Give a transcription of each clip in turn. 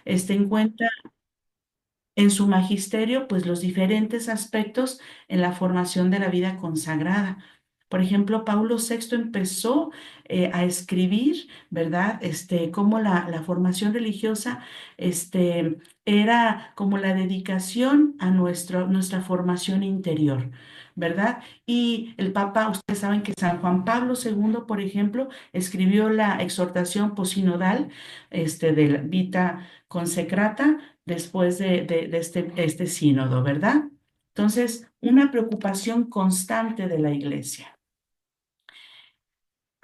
encuentra en su magisterio, pues los diferentes aspectos en la formación de la vida consagrada. Por ejemplo, Paulo VI empezó a escribir, ¿verdad? Cómo la formación religiosa, era como la dedicación a nuestra formación interior, ¿verdad? Y el Papa, ustedes saben que San Juan Pablo II, por ejemplo, escribió la exhortación posinodal, de la Vita Consecrata, después de este sínodo, ¿verdad? Entonces, una preocupación constante de la iglesia.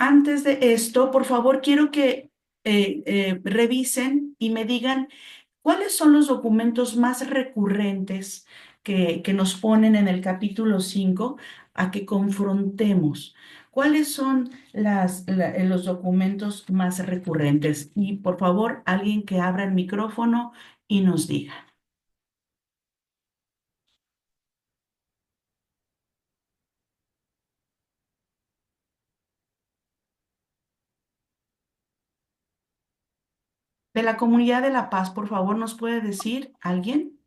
Antes de esto, por favor, quiero que revisen y me digan cuáles son los documentos más recurrentes que nos ponen en el capítulo 5 a que confrontemos. ¿Cuáles son los documentos más recurrentes? Y por favor, alguien que abra el micrófono y nos diga. De la Comunidad de la Paz, por favor, ¿nos puede decir alguien?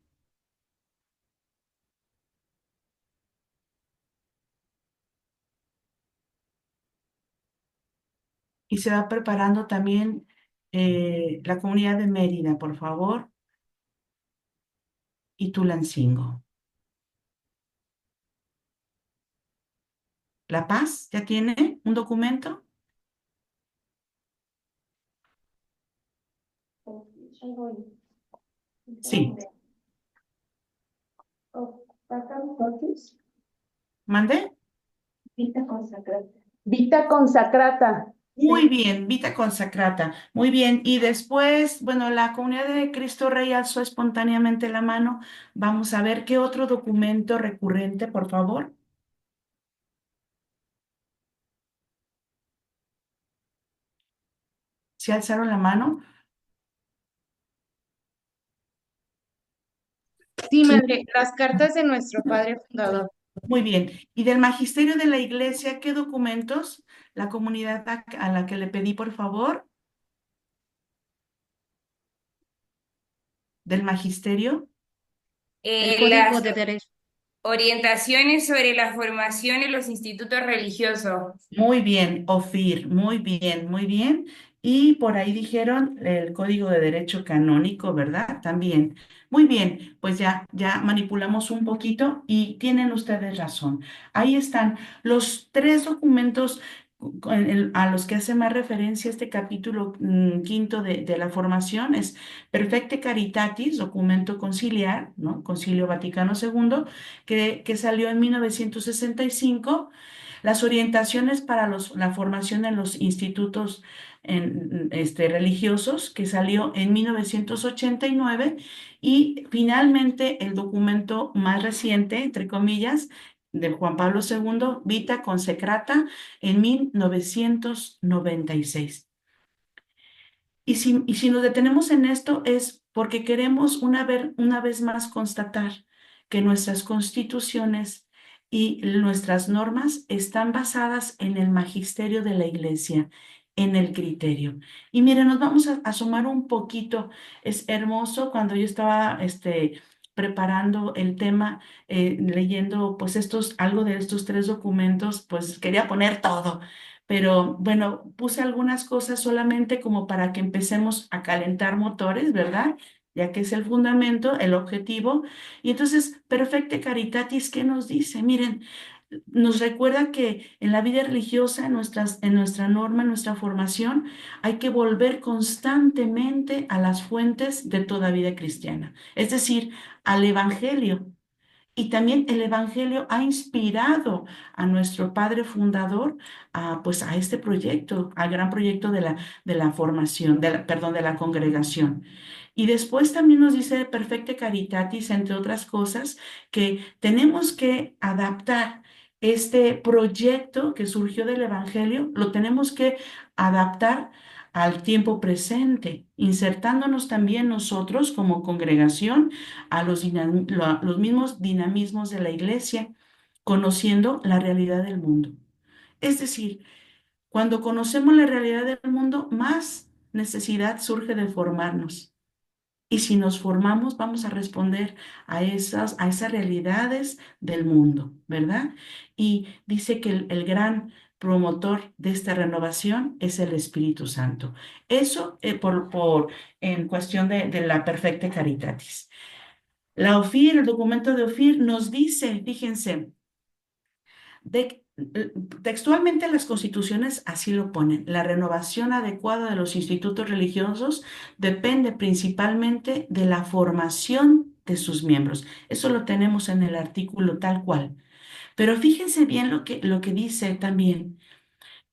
Y se va preparando también la Comunidad de Mérida, por favor, y Tulancingo. ¿La Paz ya tiene un documento? Sí. ¿Mande? Vita consacrata. Vita consacrata. Muy Sí. bien, Vita Consacrata. Muy bien. Y después, bueno, la Comunidad de Cristo Rey alzó espontáneamente la mano. Vamos a ver qué otro documento recurrente, por favor. ¿Se alzaron la mano? Sí, Sí. madre, las cartas de nuestro padre fundador. Muy bien. ¿Y del magisterio de la iglesia, qué documentos? La comunidad a la que le pedí, por favor, del magisterio. El código Las de derecho. orientaciones sobre la formación en los institutos religiosos. Muy bien, OFIR, muy bien, muy bien. Y por ahí dijeron el Código de Derecho Canónico, ¿verdad? También. Muy bien, pues ya manipulamos un poquito y tienen ustedes razón. Ahí están los tres documentos a los que hace más referencia este capítulo quinto de la formación. Es Perfecte Caritatis, documento conciliar, ¿no? Concilio Vaticano II, que salió en 1965. Las orientaciones para la formación en los institutos religiosos, que salió en 1989, y finalmente el documento más reciente, entre comillas, de Juan Pablo II, Vita Consecrata, en 1996. Y si nos detenemos en esto es porque queremos una vez más constatar que nuestras constituciones y nuestras normas están basadas en el magisterio de la Iglesia, en el criterio. Y miren, nos vamos a asomar un poquito. Es hermoso cuando yo estaba preparando el tema, leyendo pues algo de estos tres documentos, pues quería poner todo. Pero bueno, puse algunas cosas solamente como para que empecemos a calentar motores, ¿verdad? Ya que es el fundamento, el objetivo. Y entonces, Perfecte Caritatis, ¿qué nos dice? Miren, nos recuerda que en la vida religiosa, en nuestra norma, en nuestra formación, hay que volver constantemente a las fuentes de toda vida cristiana, es decir, al Evangelio. Y también el Evangelio ha inspirado a nuestro padre fundador pues a este proyecto, al gran proyecto de la formación, perdón, de la congregación. Y después también nos dice Perfecte Caritatis, entre otras cosas, que tenemos que adaptar este proyecto que surgió del Evangelio, lo tenemos que adaptar al tiempo presente, insertándonos también nosotros como congregación a los mismos dinamismos de la iglesia, conociendo la realidad del mundo. Es decir, cuando conocemos la realidad del mundo, más necesidad surge de formarnos. Y si nos formamos, vamos a responder a esas realidades del mundo, ¿verdad? Y dice que el gran promotor de esta renovación es el Espíritu Santo. Eso en cuestión de la perfecta caritatis. La OFIR, el documento de OFIR nos dice, fíjense, textualmente las constituciones así lo ponen. La renovación adecuada de los institutos religiosos depende principalmente de la formación de sus miembros. Eso lo tenemos en el artículo tal cual. Pero fíjense bien lo que dice también.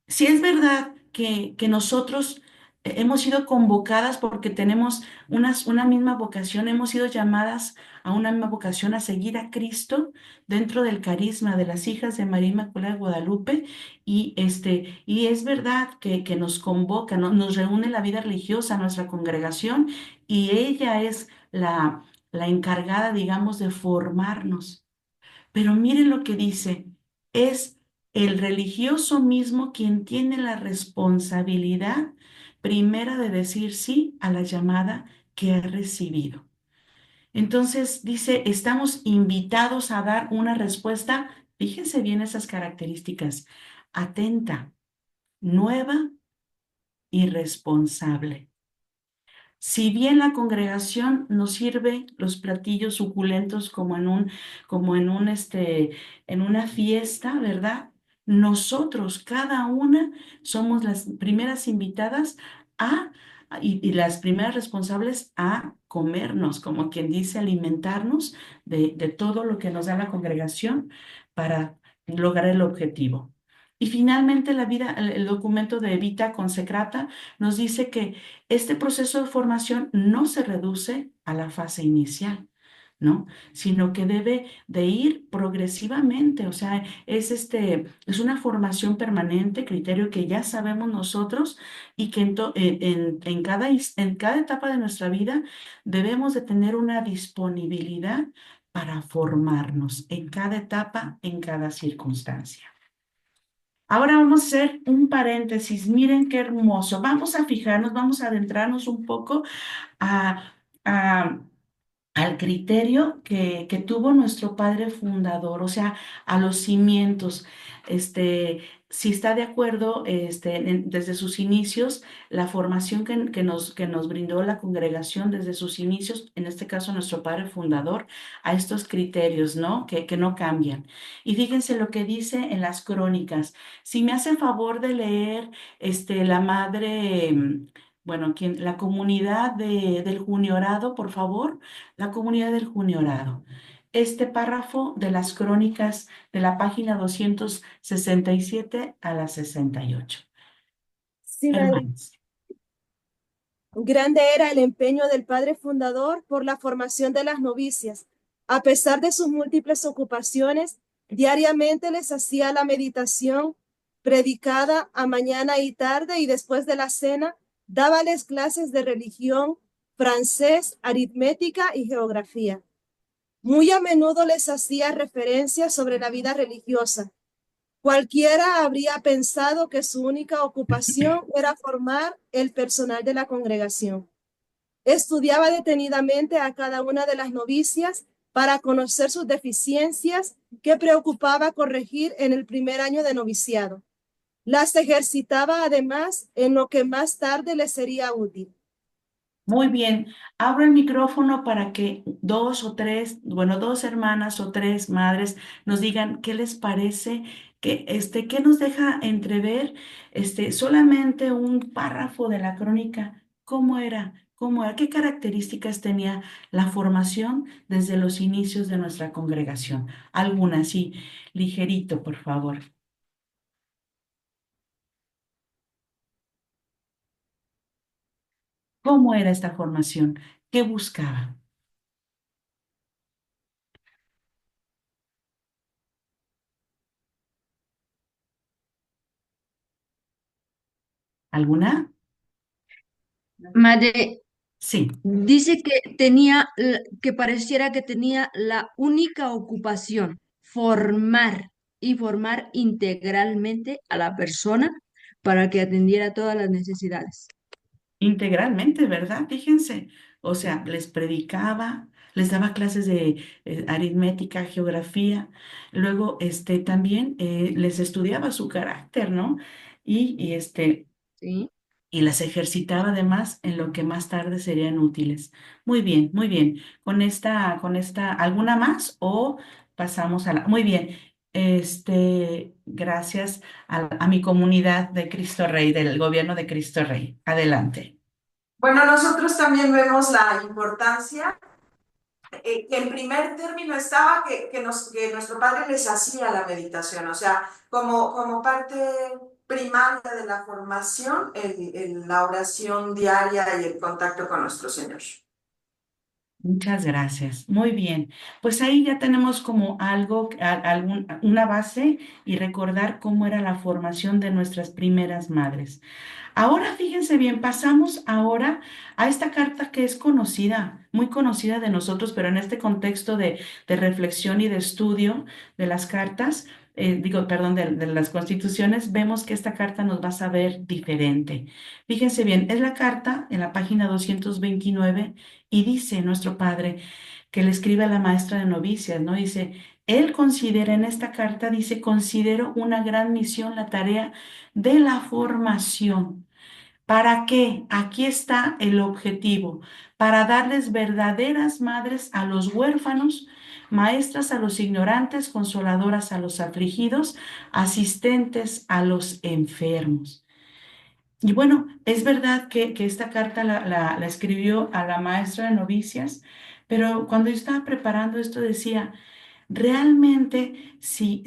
Si es verdad que nosotros hemos sido convocadas porque tenemos una misma vocación, hemos sido llamadas a una misma vocación a seguir a Cristo dentro del carisma de las hijas de María Inmaculada de Guadalupe, y es verdad que nos convoca, ¿no? Nos reúne la vida religiosa, nuestra congregación, y ella es la encargada, digamos, de formarnos. Pero miren lo que dice, es el religioso mismo quien tiene la responsabilidad primera de decir sí a la llamada que ha recibido. Entonces dice, estamos invitados a dar una respuesta, fíjense bien esas características, atenta, nueva y responsable. Si bien la congregación nos sirve los platillos suculentos en una fiesta, ¿verdad? Nosotros, cada una, somos las primeras invitadas a, y las primeras responsables a comernos, como quien dice, alimentarnos de todo lo que nos da la congregación para lograr el objetivo. Y finalmente el documento de Vita Consecrata nos dice que este proceso de formación no se reduce a la fase inicial, ¿no? Sino que debe de ir progresivamente, o sea, es una formación permanente, criterio que ya sabemos nosotros y que en cada etapa de nuestra vida debemos de tener una disponibilidad para formarnos en cada etapa, en cada circunstancia. Ahora vamos a hacer un paréntesis. Miren qué hermoso. Vamos a fijarnos, vamos a adentrarnos un poco a, a- al criterio que tuvo nuestro padre fundador, o sea, a los cimientos. Si está de acuerdo, desde sus inicios, la formación que nos brindó la congregación desde sus inicios, en este caso nuestro padre fundador, a estos criterios, ¿no? Que no cambian. Y fíjense lo que dice en las crónicas. Si me hace favor de leer, la madre, bueno, la comunidad del Juniorado, por favor, la comunidad del Juniorado. Este párrafo de las crónicas de la página 267 a la 68. Sí, madre. Hermanos, Grande era el empeño del padre fundador por la formación de las novicias. A pesar de sus múltiples ocupaciones, diariamente les hacía la meditación predicada a mañana y tarde, y después de la cena dábales clases de religión, francés, aritmética y geografía. Muy a menudo les hacía referencias sobre la vida religiosa. Cualquiera habría pensado que su única ocupación era formar el personal de la congregación. Estudiaba detenidamente a cada una de las novicias para conocer sus deficiencias que preocupaba corregir en el primer año de noviciado. Las ejercitaba además en lo que más tarde les sería útil. muy bien. Abro el micrófono para que dos hermanas o tres madres nos digan qué les parece, qué nos deja entrever, solamente un párrafo de la crónica. ¿Cómo era? ¿Qué características tenía la formación desde los inicios de nuestra congregación? Alguna, sí, ligerito, por favor. ¿Cómo era esta formación? ¿Qué buscaba? ¿Alguna? Madre, Sí. dice que pareciera que tenía la única ocupación, formar y formar integralmente a la persona para que atendiera todas las necesidades. Integralmente, ¿verdad? Fíjense, O sea, les predicaba, les daba clases de aritmética, geografía, luego también les estudiaba su carácter, ¿no? Y ¿sí? y las ejercitaba además en lo que más tarde serían útiles. Muy bien, muy bien. ¿Alguna más o pasamos a la? Muy bien. Gracias a mi comunidad de Cristo Rey, del gobierno de Cristo Rey. Adelante. Bueno, nosotros también vemos la importancia, que en primer término estaba que nuestro padre les hacía la meditación, o sea, como parte primaria de la formación, la oración diaria y el contacto con nuestro Señor. Muchas gracias. Muy bien. Pues ahí ya tenemos como algo, una base y recordar cómo era la formación de nuestras primeras madres. Ahora fíjense bien, pasamos ahora a esta carta que es conocida, muy conocida de nosotros, pero en este contexto de reflexión y de estudio de las cartas, perdón, de las constituciones, vemos que esta carta nos va a saber diferente. Fíjense bien, es la carta en la página 229 y dice nuestro padre que le escribe a la maestra de novicias, ¿no? Dice, él considera en esta carta, dice, considero una gran misión la tarea de la formación. ¿Para qué? Aquí está el objetivo, para darles verdaderas madres a los huérfanos, maestras a los ignorantes, consoladoras a los afligidos, asistentes a los enfermos. Y bueno, es verdad que esta carta la escribió a la maestra de novicias, pero cuando yo estaba preparando esto decía, realmente, si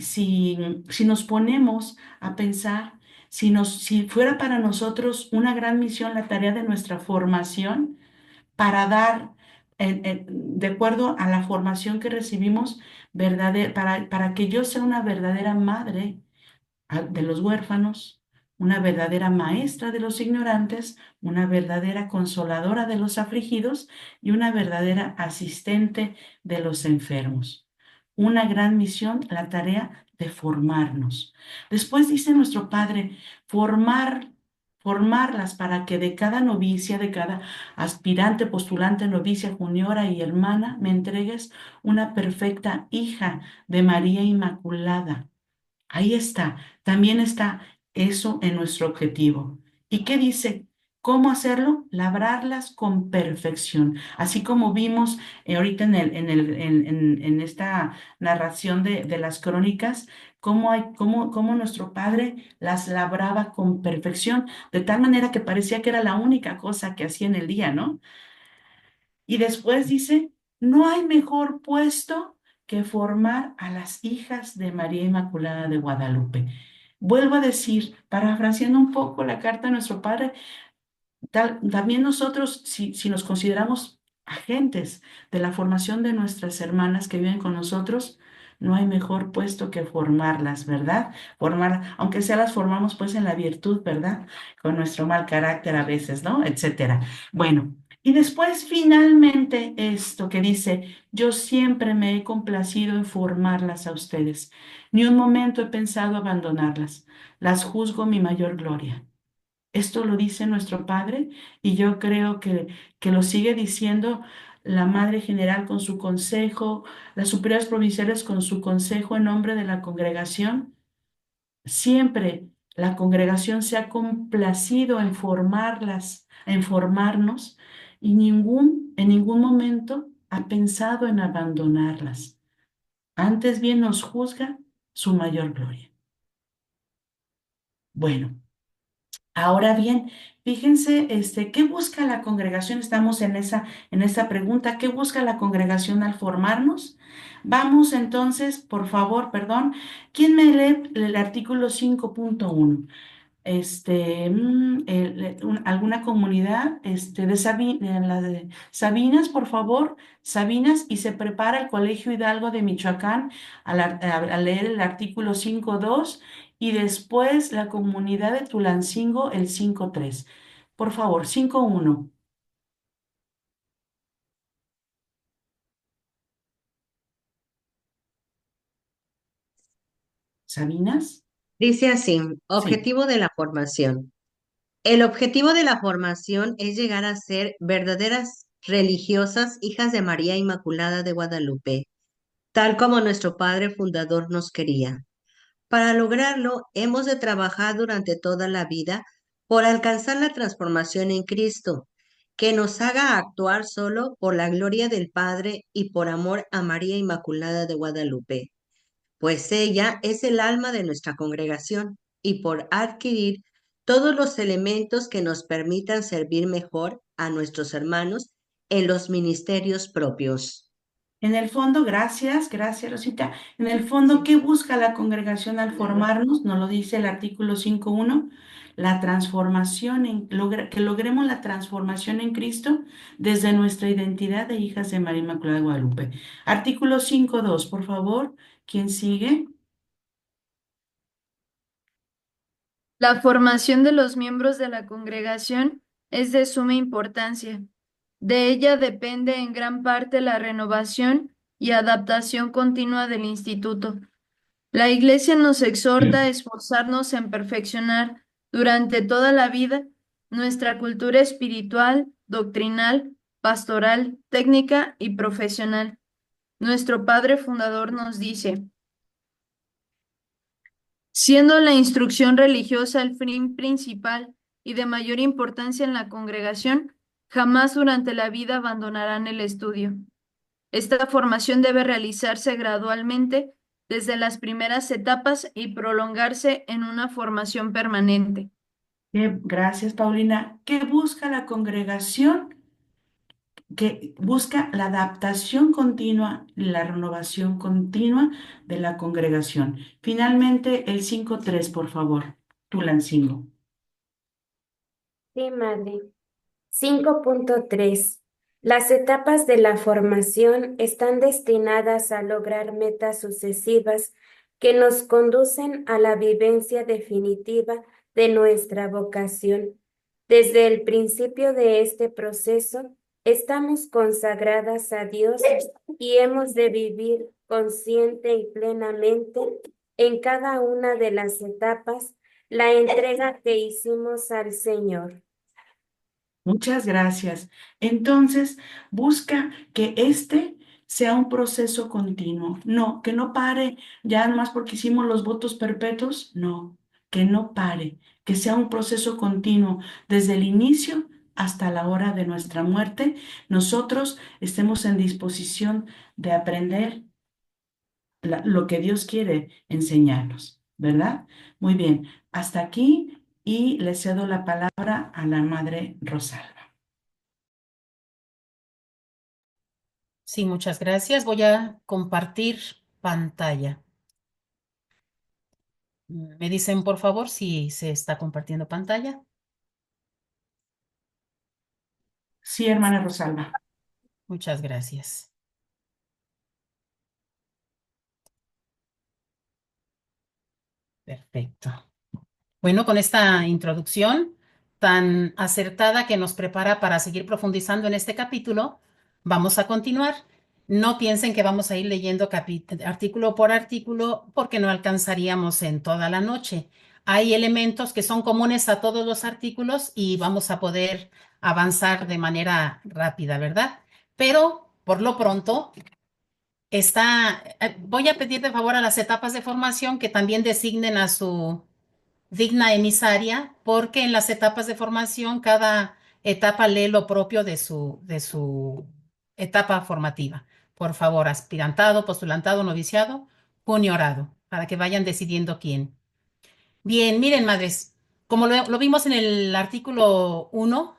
nos ponemos a pensar, si fuera para nosotros una gran misión la tarea de nuestra formación, para dar, de acuerdo a la formación que recibimos, para que yo sea una verdadera madre de los huérfanos, una verdadera maestra de los ignorantes, una verdadera consoladora de los afligidos y una verdadera asistente de los enfermos. Una gran misión, la tarea de formarnos. Después dice nuestro Padre, formarlas para que de cada novicia, de cada aspirante, postulante, novicia, juniora y hermana, me entregues una perfecta hija de María Inmaculada. Ahí está, también está eso en nuestro objetivo. ¿Y qué dice? ¿Cómo hacerlo? Labrarlas con perfección. Así como vimos ahorita en esta narración de las crónicas, cómo nuestro padre las labraba con perfección, de tal manera que parecía que era la única cosa que hacía en el día, ¿no? Y después dice, no hay mejor puesto que formar a las hijas de María Inmaculada de Guadalupe. Vuelvo a decir, parafraseando un poco la carta de nuestro Padre, también nosotros, si nos consideramos agentes de la formación de nuestras hermanas que viven con nosotros, no hay mejor puesto que formarlas, ¿verdad? Aunque sea las formamos pues en la virtud, ¿verdad? Con nuestro mal carácter a veces, ¿no? Etcétera. Bueno, y después finalmente esto que dice, yo siempre me he complacido en formarlas a ustedes. Ni un momento he pensado abandonarlas. Las juzgo mi mayor gloria. Esto lo dice nuestro Padre y yo creo que lo sigue diciendo la Madre General con su consejo, las superiores provinciales con su consejo en nombre de la congregación. Siempre la congregación se ha complacido en formarlas, en formarnos y en ningún momento ha pensado en abandonarlas. Antes bien nos juzga su mayor gloria. Bueno. Ahora bien, fíjense, ¿qué busca la congregación? Estamos en esa pregunta, ¿qué busca la congregación al formarnos? Vamos entonces, por favor, perdón, ¿quién me lee el artículo 5.1? Alguna comunidad, la de Sabinas, por favor, Sabinas, y se prepara el Colegio Hidalgo de Michoacán a leer el artículo 5.2 y después la comunidad de Tulancingo el 5.3. Por favor, 5.1. Sabinas, Dice así, sí. objetivo de la formación. El objetivo de la formación es llegar a ser verdaderas religiosas, hijas de María Inmaculada de Guadalupe, tal como nuestro Padre Fundador nos quería. Para lograrlo, hemos de trabajar durante toda la vida por alcanzar la transformación en Cristo, que nos haga actuar solo por la gloria del Padre y por amor a María Inmaculada de Guadalupe, pues ella es el alma de nuestra congregación, y por adquirir todos los elementos que nos permitan servir mejor a nuestros hermanos en los ministerios propios. En el fondo, gracias Rosita. En el fondo, ¿qué busca la congregación al formarnos? Nos lo dice el artículo 5.1, la transformación, que logremos la transformación en Cristo desde nuestra identidad de hijas de María Inmaculada de Guadalupe. Artículo 5.2, por favor, ¿quién sigue? La formación de los miembros de la congregación es de suma importancia. De ella depende en gran parte la renovación y adaptación continua del instituto. La Iglesia nos exhorta a esforzarnos en perfeccionar durante toda la vida nuestra cultura espiritual, doctrinal, pastoral, técnica y profesional. Nuestro Padre Fundador nos dice: siendo la instrucción religiosa el fin principal y de mayor importancia en la congregación, jamás durante la vida abandonarán el estudio. Esta formación debe realizarse gradualmente desde las primeras etapas y prolongarse en una formación permanente. Gracias, Paulina. ¿Qué busca la congregación? Que busca la adaptación continua, la renovación continua de la congregación. Finalmente, el 5.3, por favor, Tulancingo. Sí, madre. 5.3. Las etapas de la formación están destinadas a lograr metas sucesivas que nos conducen a la vivencia definitiva de nuestra vocación. Desde el principio de este proceso, estamos consagradas a Dios y hemos de vivir consciente y plenamente en cada una de las etapas la entrega que hicimos al Señor. Muchas gracias. Entonces, busca que este sea un proceso continuo. No, que no pare ya nomás porque hicimos los votos perpetuos. No, que no pare, que sea un proceso continuo desde el inicio hasta la hora de nuestra muerte. Nosotros estemos en disposición de aprender lo que Dios quiere enseñarnos, ¿verdad? Muy bien, hasta aquí y le cedo la palabra a la Madre Rosalba. Sí, muchas gracias. Voy a compartir pantalla. Me dicen, por favor, si se está compartiendo pantalla. Sí, hermana Rosalba. Muchas gracias. Perfecto. Bueno, con esta introducción tan acertada que nos prepara para seguir profundizando en este capítulo, vamos a continuar. No piensen que vamos a ir leyendo artículo por artículo porque no alcanzaríamos en toda la noche. Hay elementos que son comunes a todos los artículos y vamos a poder avanzar de manera rápida, ¿verdad? Pero por lo pronto voy a pedir de favor a las etapas de formación que también designen a su digna emisaria, porque en las etapas de formación cada etapa lee lo propio de su etapa formativa. Por favor, aspirantado, postulantado, noviciado, juniorado, para que vayan decidiendo quién. Bien, miren, madres, como lo vimos en el artículo 1,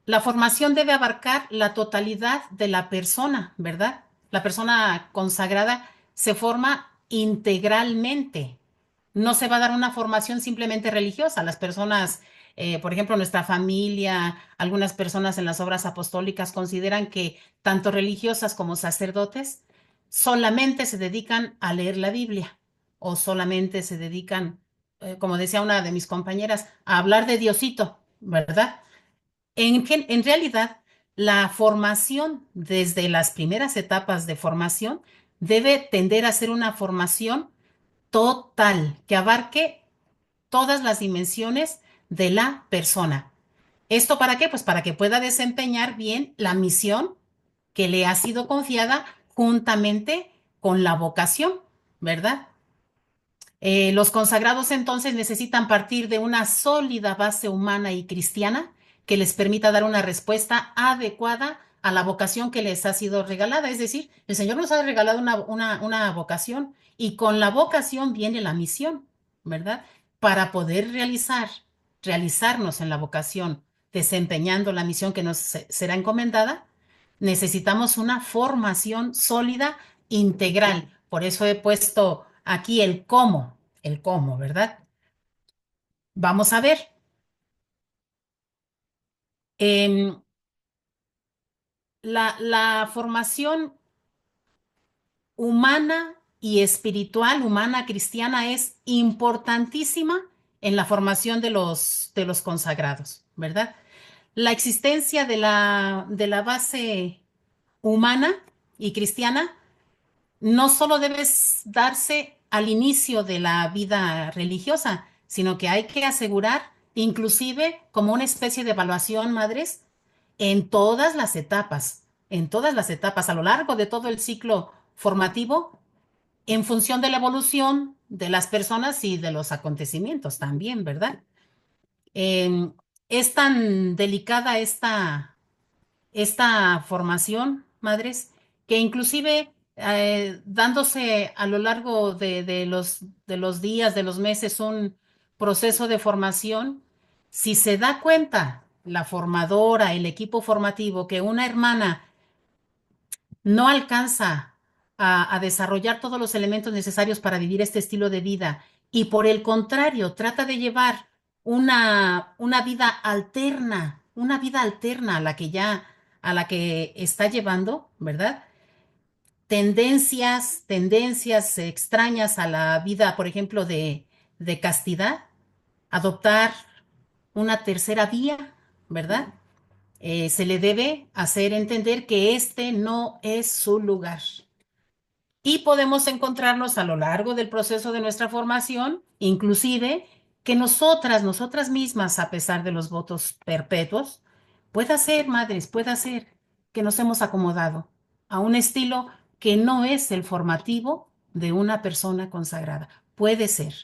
la formación debe abarcar la totalidad de la persona, ¿verdad? La persona consagrada se forma integralmente. No se va a dar una formación simplemente religiosa. Las personas, por ejemplo, nuestra familia, algunas personas en las obras apostólicas consideran que tanto religiosas como sacerdotes solamente se dedican a leer la Biblia o solamente se dedican, como decía una de mis compañeras, a hablar de Diosito, ¿verdad? En realidad, la formación desde las primeras etapas de formación debe tender a ser una formación total, que abarque todas las dimensiones de la persona. ¿Esto para qué? Pues para que pueda desempeñar bien la misión que le ha sido confiada juntamente con la vocación, ¿verdad? Los consagrados entonces necesitan partir de una sólida base humana y cristiana que les permita dar una respuesta adecuada a la vocación que les ha sido regalada. Es decir, el Señor nos ha regalado una vocación y con la vocación viene la misión, ¿verdad? Para poder realizarnos en la vocación, desempeñando la misión que nos será encomendada, necesitamos una formación sólida, integral. Por eso he puesto aquí el cómo, ¿verdad? Vamos a ver. Em, la formación humana y espiritual, humana cristiana, es importantísima en la formación de los consagrados, ¿verdad? La existencia de la base humana y cristiana no solo debe darse al inicio de la vida religiosa, sino que hay que asegurar, inclusive como una especie de evaluación, madres, en todas las etapas, a lo largo de todo el ciclo formativo, en función de la evolución de las personas y de los acontecimientos también, ¿verdad? Em, es tan delicada esta formación, madres, que inclusive dándose a lo largo de los días, de los meses, un proceso de formación, si se da cuenta la formadora, el equipo formativo, que una hermana no alcanza a desarrollar todos los elementos necesarios para vivir este estilo de vida y por el contrario trata de llevar una vida alterna a la que está llevando, ¿verdad? Tendencias extrañas a la vida, por ejemplo, de castidad, adoptar una tercera vía, ¿verdad? Se le debe hacer entender que este no es su lugar. Y podemos encontrarnos a lo largo del proceso de nuestra formación, inclusive que nosotras mismas, a pesar de los votos perpetuos, pueda ser, madres, pueda ser que nos hemos acomodado a un estilo que no es el formativo de una persona consagrada. Puede ser.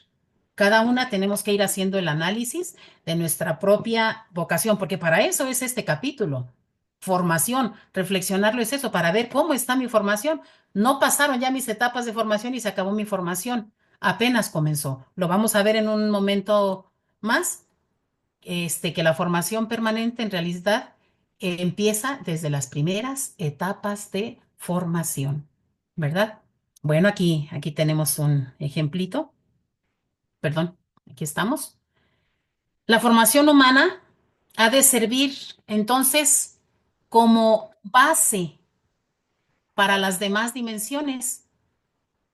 Cada una tenemos que ir haciendo el análisis de nuestra propia vocación, porque para eso es este capítulo. Formación, reflexionarlo es eso, para ver cómo está mi formación. No pasaron ya mis etapas de formación y se acabó mi formación. Apenas comenzó. Lo vamos a ver en un momento más, que la formación permanente en realidad empieza desde las primeras etapas de formación, ¿verdad? Bueno, aquí tenemos un ejemplito. Perdón, aquí estamos. La formación humana ha de servir entonces como base para las demás dimensiones.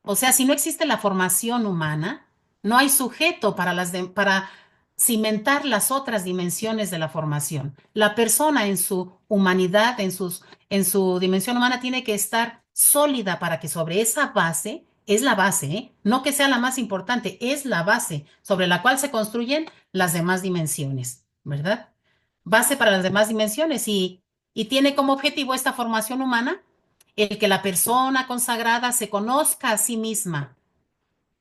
O sea, si no existe la formación humana, no hay sujeto para cimentar las otras dimensiones de la formación. La persona en su humanidad, en su dimensión humana, tiene que estar sólida para que sobre esa base, es la base, no que sea la más importante, es la base sobre la cual se construyen las demás dimensiones, ¿verdad? Base para las demás dimensiones y tiene como objetivo esta formación humana el que la persona consagrada se conozca a sí misma,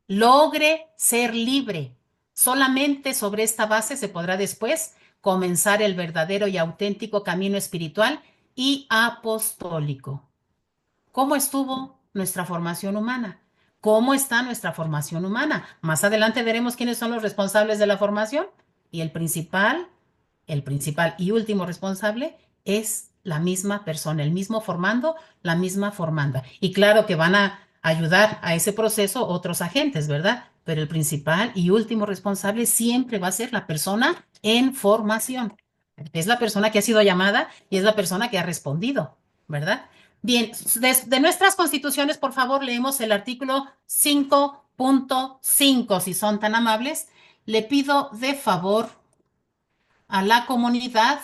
logre ser libre. Solamente sobre esta base se podrá después comenzar el verdadero y auténtico camino espiritual y apostólico. ¿Cómo estuvo nuestra formación humana? ¿Cómo está nuestra formación humana? Más adelante veremos quiénes son los responsables de la formación y el principal y último responsable es la misma persona, el mismo formando, la misma formanda. Y claro que van a ayudar a ese proceso otros agentes, ¿verdad? Pero el principal y último responsable siempre va a ser la persona en formación. Es la persona que ha sido llamada y es la persona que ha respondido, ¿verdad? Bien, de nuestras constituciones, por favor, leemos el artículo 5.5, si son tan amables. Le pido de favor a la comunidad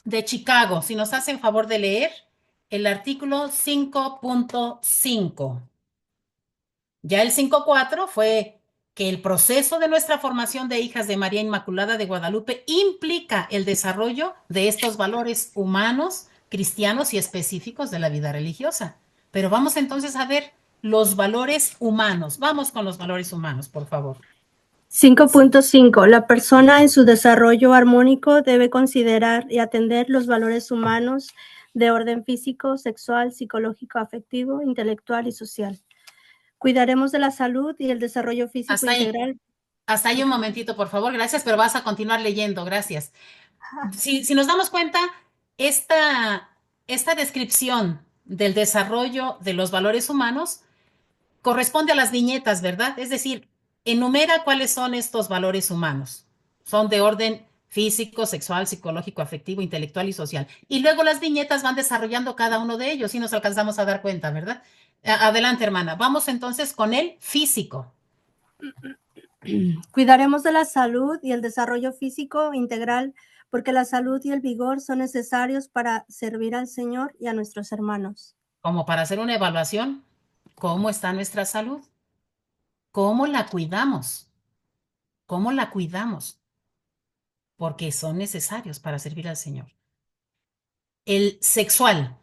de Chicago, si nos hacen favor de leer el artículo 5.5. Ya el 5.4 fue que el proceso de nuestra formación de hijas de María Inmaculada de Guadalupe implica el desarrollo de estos valores humanos, cristianos y específicos de la vida religiosa. Pero vamos entonces a ver los valores humanos. Vamos con los valores humanos, por favor. 5.5. La persona en su desarrollo armónico debe considerar y atender los valores humanos de orden físico, sexual, psicológico, afectivo, intelectual y social. Cuidaremos de la salud y el desarrollo físico Hasta ahí. integral. Hasta ahí un momentito, por favor. Gracias, pero vas a continuar leyendo. Gracias. Si nos damos cuenta, esta descripción del desarrollo de los valores humanos corresponde a las viñetas, ¿verdad? Es decir, enumera cuáles son estos valores humanos. Son de orden físico, sexual, psicológico, afectivo, intelectual y social. Y luego las viñetas van desarrollando cada uno de ellos y nos alcanzamos a dar cuenta, ¿verdad? Adelante, hermana. Vamos entonces con el físico. Cuidaremos de la salud y el desarrollo físico integral, porque la salud y el vigor son necesarios para servir al Señor y a nuestros hermanos. Como para hacer una evaluación, ¿cómo está nuestra salud? ¿Cómo la cuidamos? ¿Cómo la cuidamos? Porque son necesarios para servir al Señor. El sexual.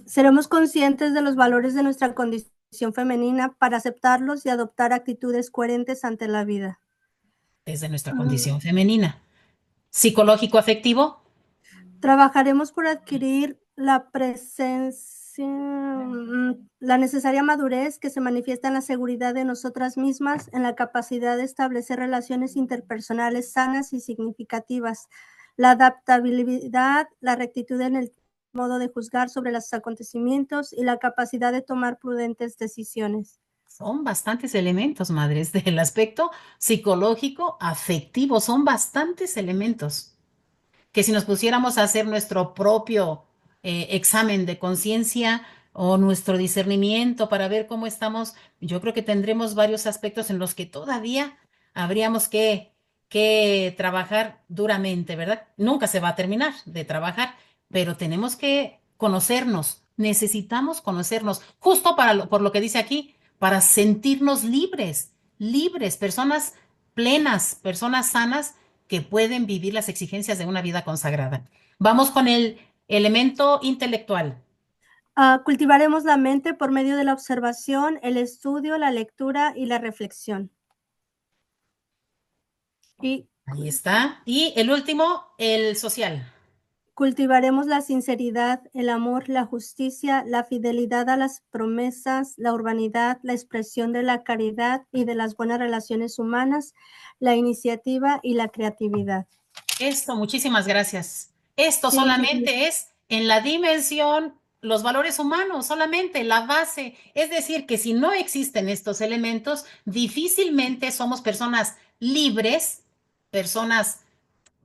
Seremos conscientes de los valores de nuestra condición femenina para aceptarlos y adoptar actitudes coherentes ante la vida. Desde nuestra condición femenina. Psicológico afectivo. Trabajaremos por adquirir la presencia, la necesaria madurez que se manifiesta en la seguridad de nosotras mismas, en la capacidad de establecer relaciones interpersonales sanas y significativas, la adaptabilidad, la rectitud en el modo de juzgar sobre los acontecimientos y la capacidad de tomar prudentes decisiones. Son bastantes elementos, madres, del aspecto psicológico, afectivo, son bastantes elementos que si nos pusiéramos a hacer nuestro propio examen de conciencia o nuestro discernimiento para ver cómo estamos, yo creo que tendremos varios aspectos en los que todavía habríamos que trabajar duramente, ¿verdad? Nunca se va a terminar de trabajar, pero tenemos que conocernos, necesitamos conocernos, justo por lo que dice aquí, para sentirnos libres, personas plenas, personas sanas que pueden vivir las exigencias de una vida consagrada. Vamos con el elemento intelectual. Cultivaremos la mente por medio de la observación, el estudio, la lectura y la reflexión. Ahí está. Y el último, el social. Cultivaremos la sinceridad, el amor, la justicia, la fidelidad a las promesas, la urbanidad, la expresión de la caridad y de las buenas relaciones humanas, la iniciativa y la creatividad. Esto, muchísimas gracias. Esto solamente es en la dimensión, los valores humanos, solamente la base. Es decir, que si no existen estos elementos, difícilmente somos personas libres, personas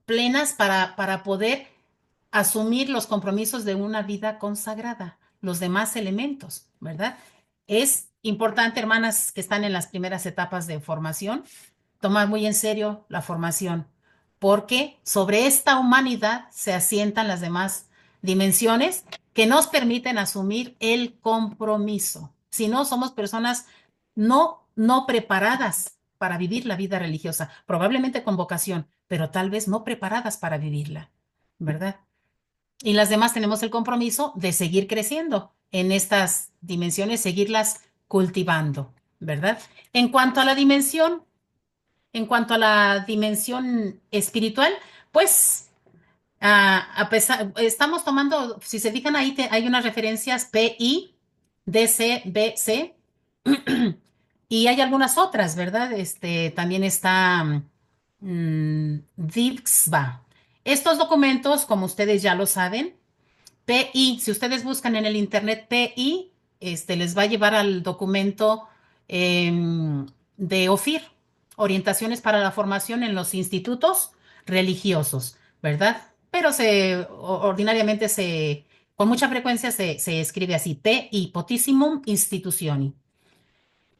plenas para poder asumir los compromisos de una vida consagrada, los demás elementos, ¿verdad? Es importante, hermanas que están en las primeras etapas de formación, tomar muy en serio la formación, porque sobre esta humanidad se asientan las demás dimensiones que nos permiten asumir el compromiso. Si no, somos personas no preparadas para vivir la vida religiosa, probablemente con vocación, pero tal vez no preparadas para vivirla, ¿verdad? Y las demás tenemos el compromiso de seguir creciendo en estas dimensiones, seguirlas cultivando, ¿verdad? En cuanto a la dimensión espiritual, pues estamos tomando, si se fijan ahí, hay unas referencias PI, DC, BC, y hay algunas otras, ¿verdad? También está DIVXBA. Estos documentos, como ustedes ya lo saben, PI, si ustedes buscan en el internet PI, les va a llevar al documento de OFIR, Orientaciones para la Formación en los Institutos Religiosos, ¿verdad? Pero ordinariamente con mucha frecuencia se escribe así, PI, Potissimum Institutioni.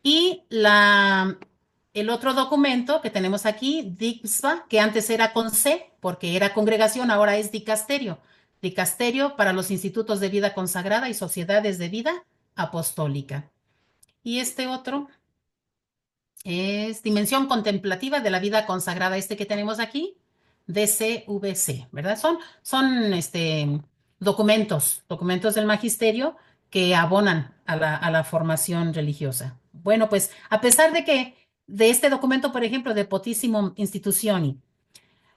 Y el otro documento que tenemos aquí, DICSPA, que antes era con C, porque era congregación, ahora es dicasterio. Dicasterio para los institutos de vida consagrada y sociedades de vida apostólica. Y este otro, Es Dimensión Contemplativa de la Vida Consagrada, este que tenemos aquí, DCVC, ¿verdad? Son documentos del magisterio que abonan a la formación religiosa. Bueno, pues a pesar de este documento, por ejemplo, de Potissimo Institutioni,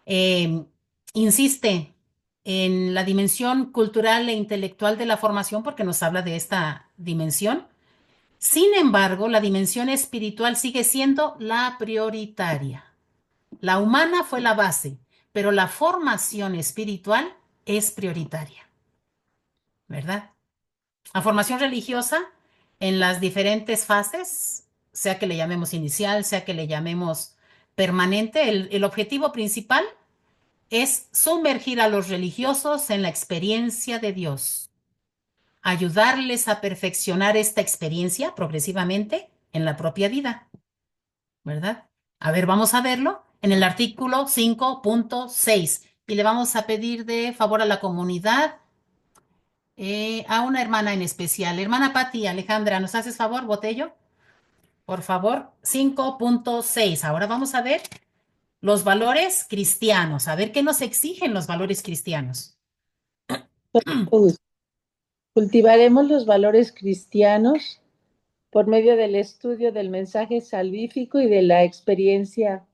eh, insiste en la dimensión cultural e intelectual de la formación porque nos habla de esta dimensión. Sin embargo, la dimensión espiritual sigue siendo la prioritaria. La humana fue la base, pero la formación espiritual es prioritaria, ¿verdad? La formación religiosa en las diferentes fases, sea que le llamemos inicial, sea que le llamemos permanente, el objetivo principal es sumergir a los religiosos en la experiencia de Dios, ayudarles a perfeccionar esta experiencia progresivamente en la propia vida, ¿verdad? A ver, vamos a verlo en el artículo 5.6 y le vamos a pedir de favor a la comunidad, a una hermana en especial. Hermana Patti, Alejandra, ¿nos haces favor, Botello? Por favor, 5.6. Ahora vamos a ver los valores cristianos. A ver qué nos exigen los valores cristianos. Cultivaremos los valores cristianos por medio del estudio del mensaje salvífico y de la experiencia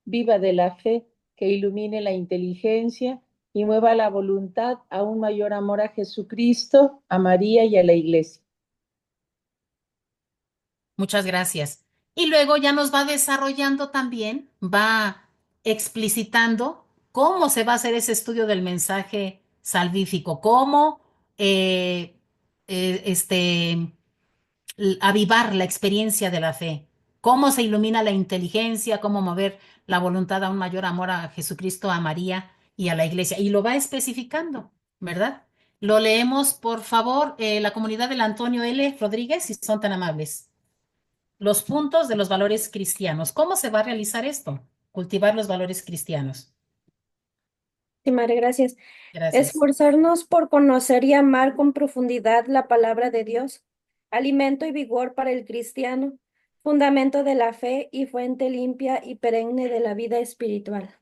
viva de la fe que ilumine la inteligencia y mueva la voluntad a un mayor amor a Jesucristo, a María y a la Iglesia. Muchas gracias. Y luego ya nos va desarrollando también, va explicitando cómo se va a hacer ese estudio del mensaje salvífico, cómo eh, eh, este, avivar la experiencia de la fe, cómo se ilumina la inteligencia, cómo mover la voluntad a un mayor amor a Jesucristo, a María y a la Iglesia. Y lo va especificando, ¿verdad? Lo leemos, por favor, la comunidad del Antonio L. Rodríguez, si son tan amables. Los puntos de los valores cristianos. ¿Cómo se va a realizar esto? Cultivar los valores cristianos. Sí, madre, gracias. Gracias. Esforzarnos por conocer y amar con profundidad la palabra de Dios, alimento y vigor para el cristiano, fundamento de la fe y fuente limpia y perenne de la vida espiritual.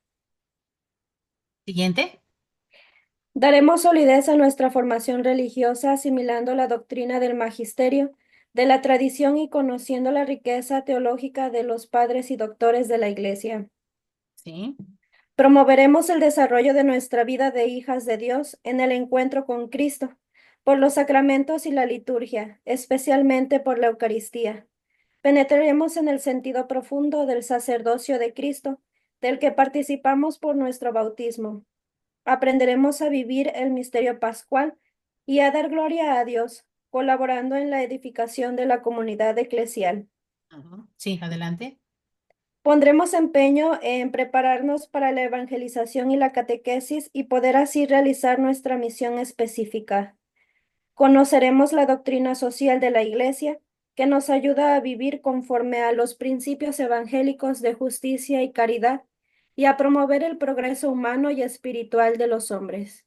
Siguiente. Daremos solidez a nuestra formación religiosa asimilando la doctrina del magisterio, de la tradición y conociendo la riqueza teológica de los padres y doctores de la Iglesia. Sí. Promoveremos el desarrollo de nuestra vida de hijas de Dios en el encuentro con Cristo, por los sacramentos y la liturgia, especialmente por la Eucaristía. Penetraremos en el sentido profundo del sacerdocio de Cristo, del que participamos por nuestro bautismo. Aprenderemos a vivir el misterio pascual y a dar gloria a Dios, colaborando en la edificación de la comunidad eclesial. Sí, adelante. Pondremos empeño en prepararnos para la evangelización y la catequesis y poder así realizar nuestra misión específica. Conoceremos la doctrina social de la Iglesia, que nos ayuda a vivir conforme a los principios evangélicos de justicia y caridad y a promover el progreso humano y espiritual de los hombres.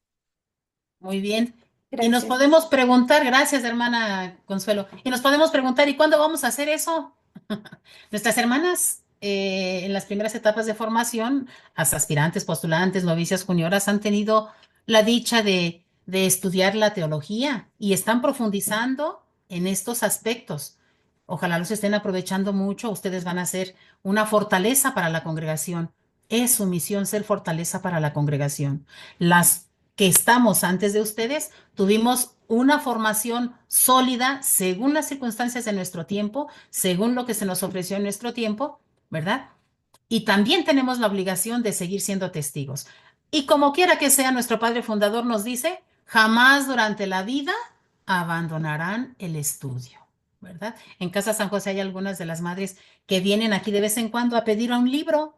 Muy bien. Gracias. Y nos podemos preguntar, gracias, hermana Consuelo, y nos podemos preguntar, ¿y cuándo vamos a hacer eso? Nuestras hermanas en las primeras etapas de formación, las aspirantes, postulantes, novicias, junioras, han tenido la dicha de estudiar la teología y están profundizando en estos aspectos. Ojalá los estén aprovechando mucho. Ustedes van a ser una fortaleza para la congregación. Es su misión ser fortaleza para la congregación. Las que estamos antes de ustedes tuvimos una formación sólida según las circunstancias de nuestro tiempo, según lo que se nos ofreció en nuestro tiempo, ¿verdad? Y también tenemos la obligación de seguir siendo testigos. Y como quiera que sea, nuestro Padre Fundador nos dice, jamás durante la vida abandonarán el estudio, ¿verdad? En Casa San José hay algunas de las madres que vienen aquí de vez en cuando a pedir un libro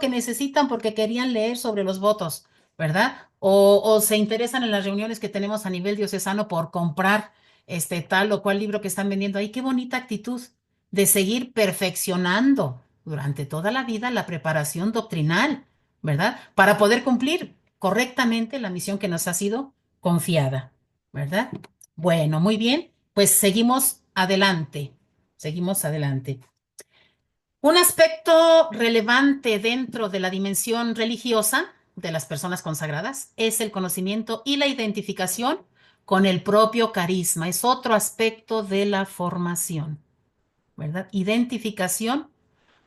que necesitan porque querían leer sobre los votos, ¿verdad? O se interesan en las reuniones que tenemos a nivel diocesano por comprar tal o cual libro que están vendiendo ahí. Qué bonita actitud de seguir perfeccionando durante toda la vida la preparación doctrinal, ¿verdad? Para poder cumplir correctamente la misión que nos ha sido confiada, ¿verdad? Bueno, muy bien, pues seguimos adelante, seguimos adelante. Un aspecto relevante dentro de la dimensión religiosa de las personas consagradas es el conocimiento y la identificación con el propio carisma. Es otro aspecto de la formación, ¿verdad? Identificación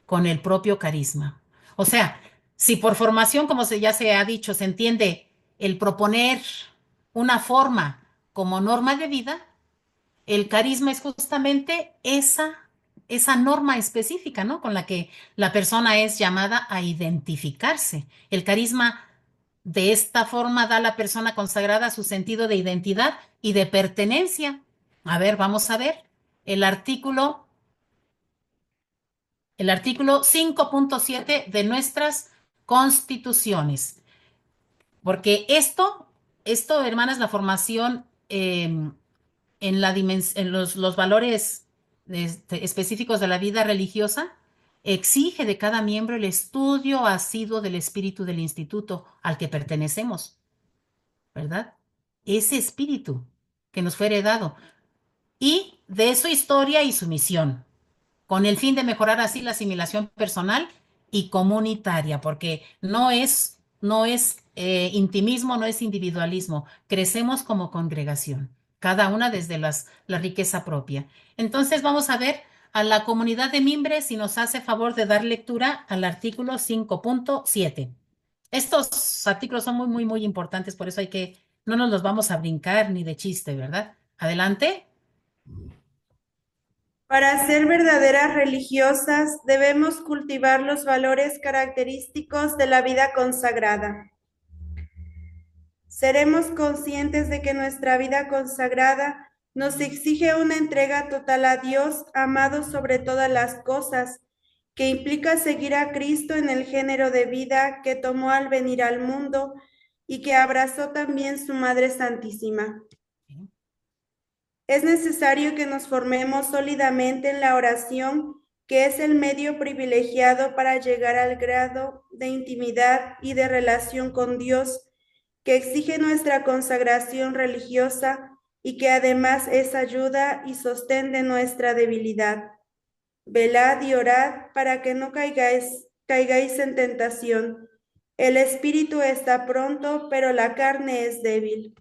con el propio carisma. O sea, si por formación, como ya se ha dicho, se entiende el proponer una forma como norma de vida, el carisma es justamente esa norma específica, ¿no? Con la que la persona es llamada a identificarse. El carisma de esta forma da a la persona consagrada su sentido de identidad y de pertenencia. A ver, vamos a ver el artículo el artículo 5.7 de nuestras constituciones. Porque hermanas, la formación en los valores específicos de la vida religiosa exige de cada miembro el estudio asiduo del espíritu del instituto al que pertenecemos, ¿verdad? Ese espíritu que nos fue heredado y de su historia y su misión, con el fin de mejorar así la asimilación personal y comunitaria, porque no es intimismo, no es individualismo, crecemos como congregación, cada una desde la riqueza propia. Entonces vamos a ver a la comunidad de miembros si nos hace favor de dar lectura al artículo 5.7. Estos artículos son muy, muy, muy importantes, por eso no nos los vamos a brincar ni de chiste, ¿verdad? Adelante. Para ser verdaderas religiosas debemos cultivar los valores característicos de la vida consagrada. Seremos conscientes de que nuestra vida consagrada nos exige una entrega total a Dios, amado sobre todas las cosas, que implica seguir a Cristo en el género de vida que tomó al venir al mundo y que abrazó también su Madre Santísima. Es necesario que nos formemos sólidamente en la oración, que es el medio privilegiado para llegar al grado de intimidad y de relación con Dios que exige nuestra consagración religiosa y que además es ayuda y sostén de nuestra debilidad. Velad y orad para que no caigáis en tentación. El espíritu está pronto, pero la carne es débil.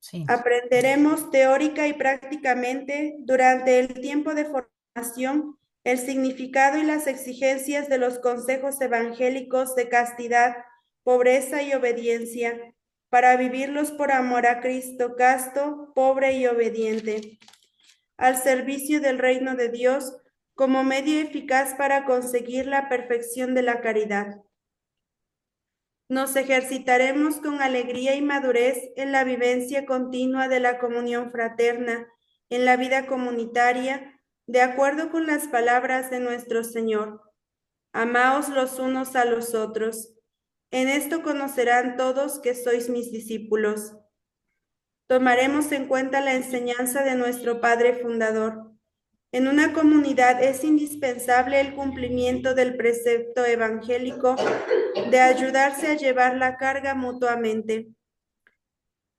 Sí. Aprenderemos teórica y prácticamente durante el tiempo de formación el significado y las exigencias de los consejos evangélicos de castidad, pobreza y obediencia, para vivirlos por amor a Cristo casto, pobre y obediente, al servicio del reino de Dios como medio eficaz para conseguir la perfección de la caridad. Nos ejercitaremos con alegría y madurez en la vivencia continua de la comunión fraterna, en la vida comunitaria, de acuerdo con las palabras de nuestro Señor. Amaos los unos a los otros. En esto conocerán todos que sois mis discípulos. Tomaremos en cuenta la enseñanza de nuestro Padre Fundador. En una comunidad es indispensable el cumplimiento del precepto evangélico de ayudarse a llevar la carga mutuamente.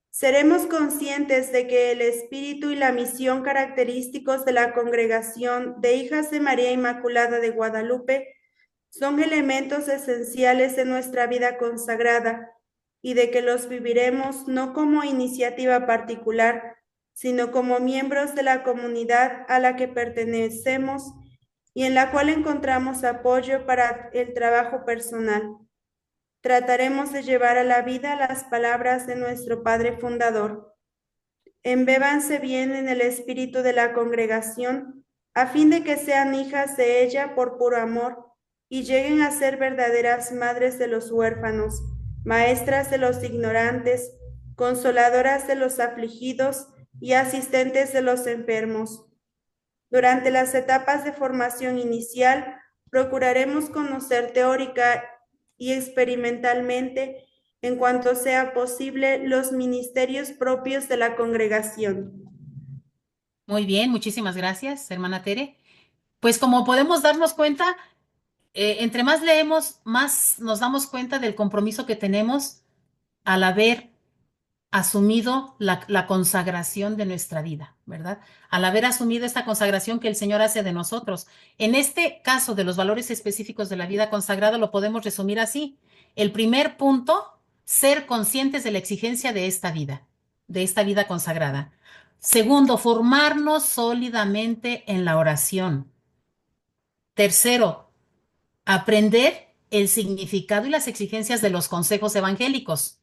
Seremos conscientes de que el espíritu y la misión característicos de la congregación de Hijas de María Inmaculada de Guadalupe son elementos esenciales de nuestra vida consagrada y de que los viviremos no como iniciativa particular, sino como miembros de la comunidad a la que pertenecemos y en la cual encontramos apoyo para el trabajo personal. Trataremos de llevar a la vida las palabras de nuestro Padre Fundador. Embébanse bien en el espíritu de la congregación, a fin de que sean hijas de ella por puro amor y lleguen a ser verdaderas madres de los huérfanos, maestras de los ignorantes, consoladoras de los afligidos y asistentes de los enfermos. Durante las etapas de formación inicial, procuraremos conocer teórica y experimentalmente, en cuanto sea posible, los ministerios propios de la congregación. Muy bien, muchísimas gracias, hermana Tere. Pues como podemos darnos cuenta, entre más leemos, más nos damos cuenta del compromiso que tenemos al haber asumido la consagración de nuestra vida, ¿verdad? Al haber asumido esta consagración que el Señor hace de nosotros. En este caso de los valores específicos de la vida consagrada lo podemos resumir así. El primer punto, ser conscientes de la exigencia de esta vida consagrada. Segundo, formarnos sólidamente en la oración. Tercero, aprender el significado y las exigencias de los consejos evangélicos.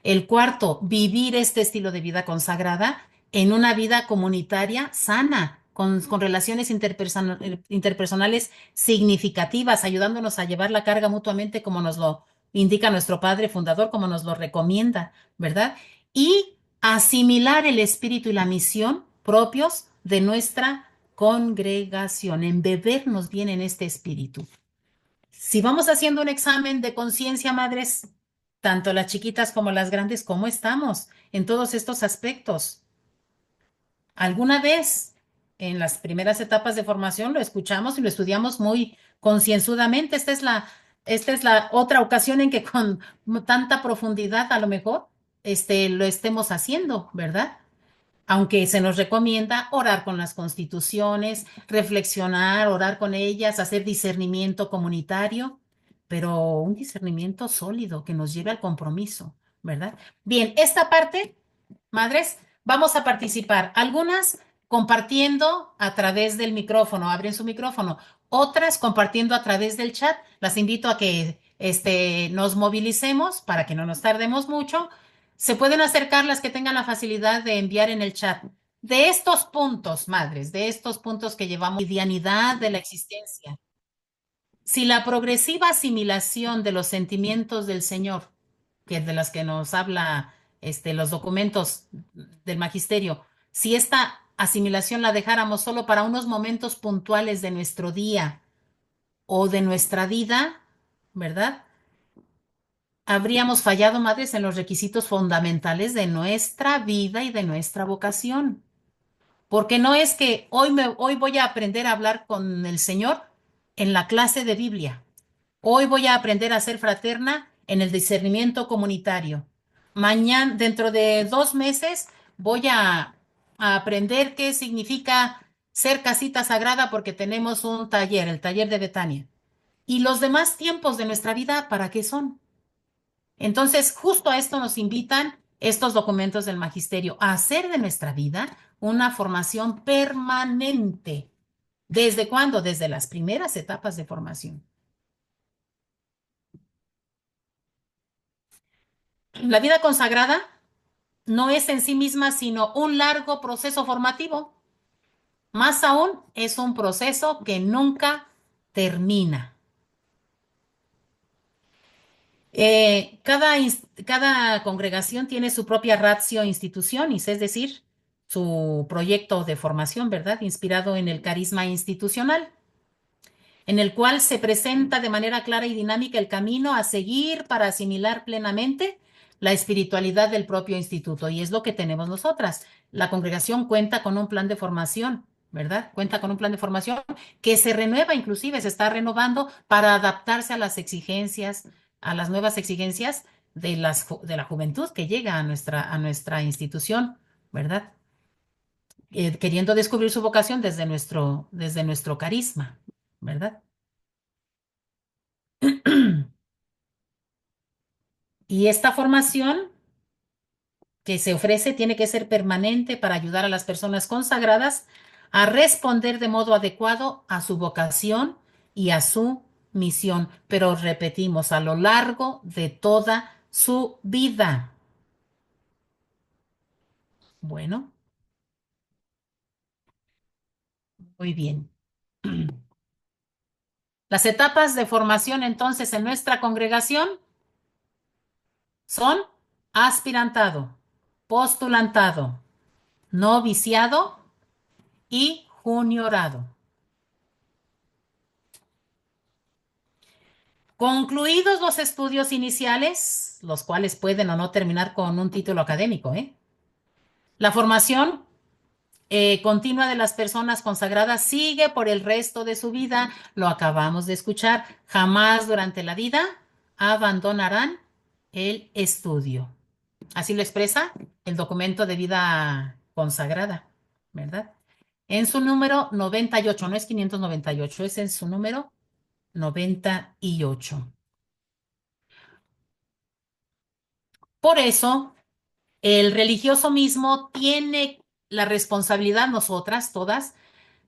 El cuarto, vivir este estilo de vida consagrada en una vida comunitaria sana, con relaciones interpersonales significativas, ayudándonos a llevar la carga mutuamente como nos lo indica nuestro Padre Fundador, como nos lo recomienda, ¿verdad? Y asimilar el espíritu y la misión propios de nuestra congregación, embebernos bien en este espíritu. Si vamos haciendo un examen de conciencia, madres, tanto las chiquitas como las grandes, ¿cómo estamos en todos estos aspectos? Alguna vez en las primeras etapas de formación lo escuchamos y lo estudiamos muy concienzudamente. Esta es la otra ocasión en que con tanta profundidad a lo mejor lo estemos haciendo, ¿verdad? Aunque se nos recomienda orar con las constituciones, reflexionar, orar con ellas, hacer discernimiento comunitario, pero un discernimiento sólido que nos lleve al compromiso, ¿verdad? Bien, esta parte, madres, vamos a participar. Algunas compartiendo a través del micrófono, abren su micrófono. Otras compartiendo a través del chat. Las invito a que nos movilicemos para que no nos tardemos mucho. Se pueden acercar las que tengan la facilidad de enviar en el chat. De estos puntos, madres, de estos puntos que llevamos, cotidianidad de la existencia. Si la progresiva asimilación de los sentimientos del Señor, que es de las que nos habla los documentos del magisterio, si esta asimilación la dejáramos solo para unos momentos puntuales de nuestro día o de nuestra vida, ¿verdad? Habríamos fallado, madres, en los requisitos fundamentales de nuestra vida y de nuestra vocación. Porque no es que hoy voy a aprender a hablar con el Señor en la clase de Biblia. Hoy voy a aprender a ser fraterna en el discernimiento comunitario. Mañana, dentro de 2 meses, voy a aprender qué significa ser casita sagrada porque tenemos un taller, el taller de Betania. ¿Y los demás tiempos de nuestra vida para qué son? Entonces, justo a esto nos invitan estos documentos del magisterio, a hacer de nuestra vida una formación permanente. ¿Desde cuándo? Desde las primeras etapas de formación. La vida consagrada no es en sí misma sino un largo proceso formativo. Más aún, es un proceso que nunca termina. Cada congregación tiene su propia ratio institutionis, es decir, su proyecto de formación, ¿verdad? Inspirado en el carisma institucional, en el cual se presenta de manera clara y dinámica el camino a seguir para asimilar plenamente la espiritualidad del propio instituto. Y es lo que tenemos nosotras. La congregación cuenta con un plan de formación, ¿verdad? Cuenta con un plan de formación que se renueva, inclusive se está renovando para adaptarse a las exigencias, a las nuevas exigencias de la juventud que llega a nuestra institución, ¿verdad? Queriendo descubrir su vocación desde nuestro carisma, ¿verdad? Y esta formación que se ofrece tiene que ser permanente para ayudar a las personas consagradas a responder de modo adecuado a su vocación y a su misión, pero repetimos, a lo largo de toda su vida. Bueno, muy bien. Las etapas de formación entonces en nuestra congregación son aspirantado, postulantado, noviciado y juniorado. Concluidos los estudios iniciales, los cuales pueden o no terminar con un título académico, la formación continua de las personas consagradas sigue por el resto de su vida. Lo acabamos de escuchar. Jamás durante la vida abandonarán el estudio. ¿Así lo expresa el documento de vida consagrada, ¿verdad? En su número 98, no es 598, es en su número 98. Por eso, el religioso mismo tiene la responsabilidad, nosotras todas,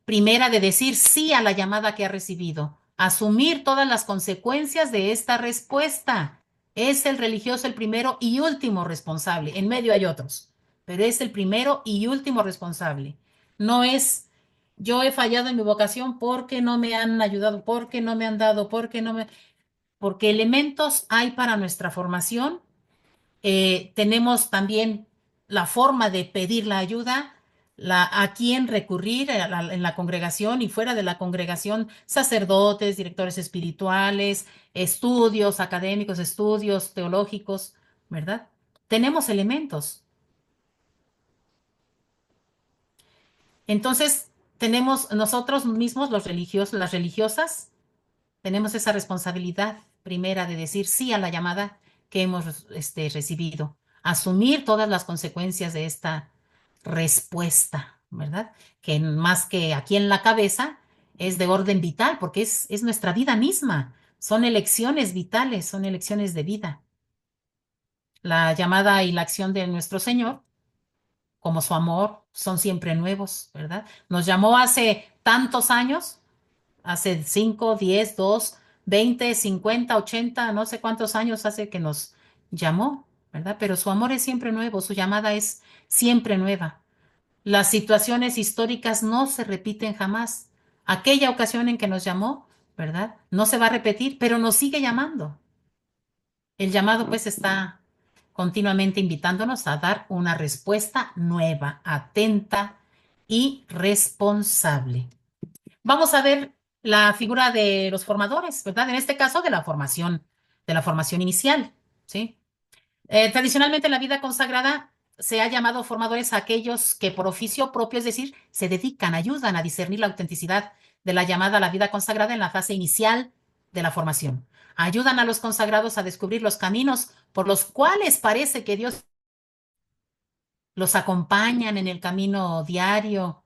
primera de decir sí a la llamada que ha recibido, asumir todas las consecuencias de esta respuesta. Es el religioso el primero y último responsable. En medio hay otros, pero es el primero y último responsable. No es yo he fallado en mi vocación porque no me han ayudado, porque no me han dado, porque elementos hay para nuestra formación. Tenemos también la forma de pedir la ayuda, a quién recurrir en la congregación y fuera de la congregación, sacerdotes, directores espirituales, estudios académicos, estudios teológicos, ¿verdad? Tenemos elementos. Entonces, tenemos nosotros mismos, los religiosos, las religiosas, tenemos esa responsabilidad primera de decir sí a la llamada que hemos recibido, asumir todas las consecuencias de esta respuesta, ¿verdad? Que más que aquí en la cabeza es de orden vital, porque es nuestra vida misma, son elecciones vitales, son elecciones de vida. La llamada y la acción de nuestro Señor, como su amor, son siempre nuevos, ¿verdad? Nos llamó hace tantos años, hace 5, 10, 2, 20, 50, 80, no sé cuántos años hace que nos llamó, ¿verdad? Pero su amor es siempre nuevo, su llamada es siempre nueva. Las situaciones históricas no se repiten jamás. Aquella ocasión en que nos llamó, ¿verdad? No se va a repetir, pero nos sigue llamando. El llamado pues está continuamente invitándonos a dar una respuesta nueva, atenta y responsable. Vamos a ver la figura de los formadores, ¿verdad? En este caso de la formación inicial, ¿sí? Tradicionalmente en la vida consagrada se ha llamado formadores a aquellos que por oficio propio, es decir, se dedican, ayudan a discernir la autenticidad de la llamada a la vida consagrada en la fase inicial de la formación. Ayudan a los consagrados a descubrir los caminos por los cuales parece que Dios los acompañan en el camino diario,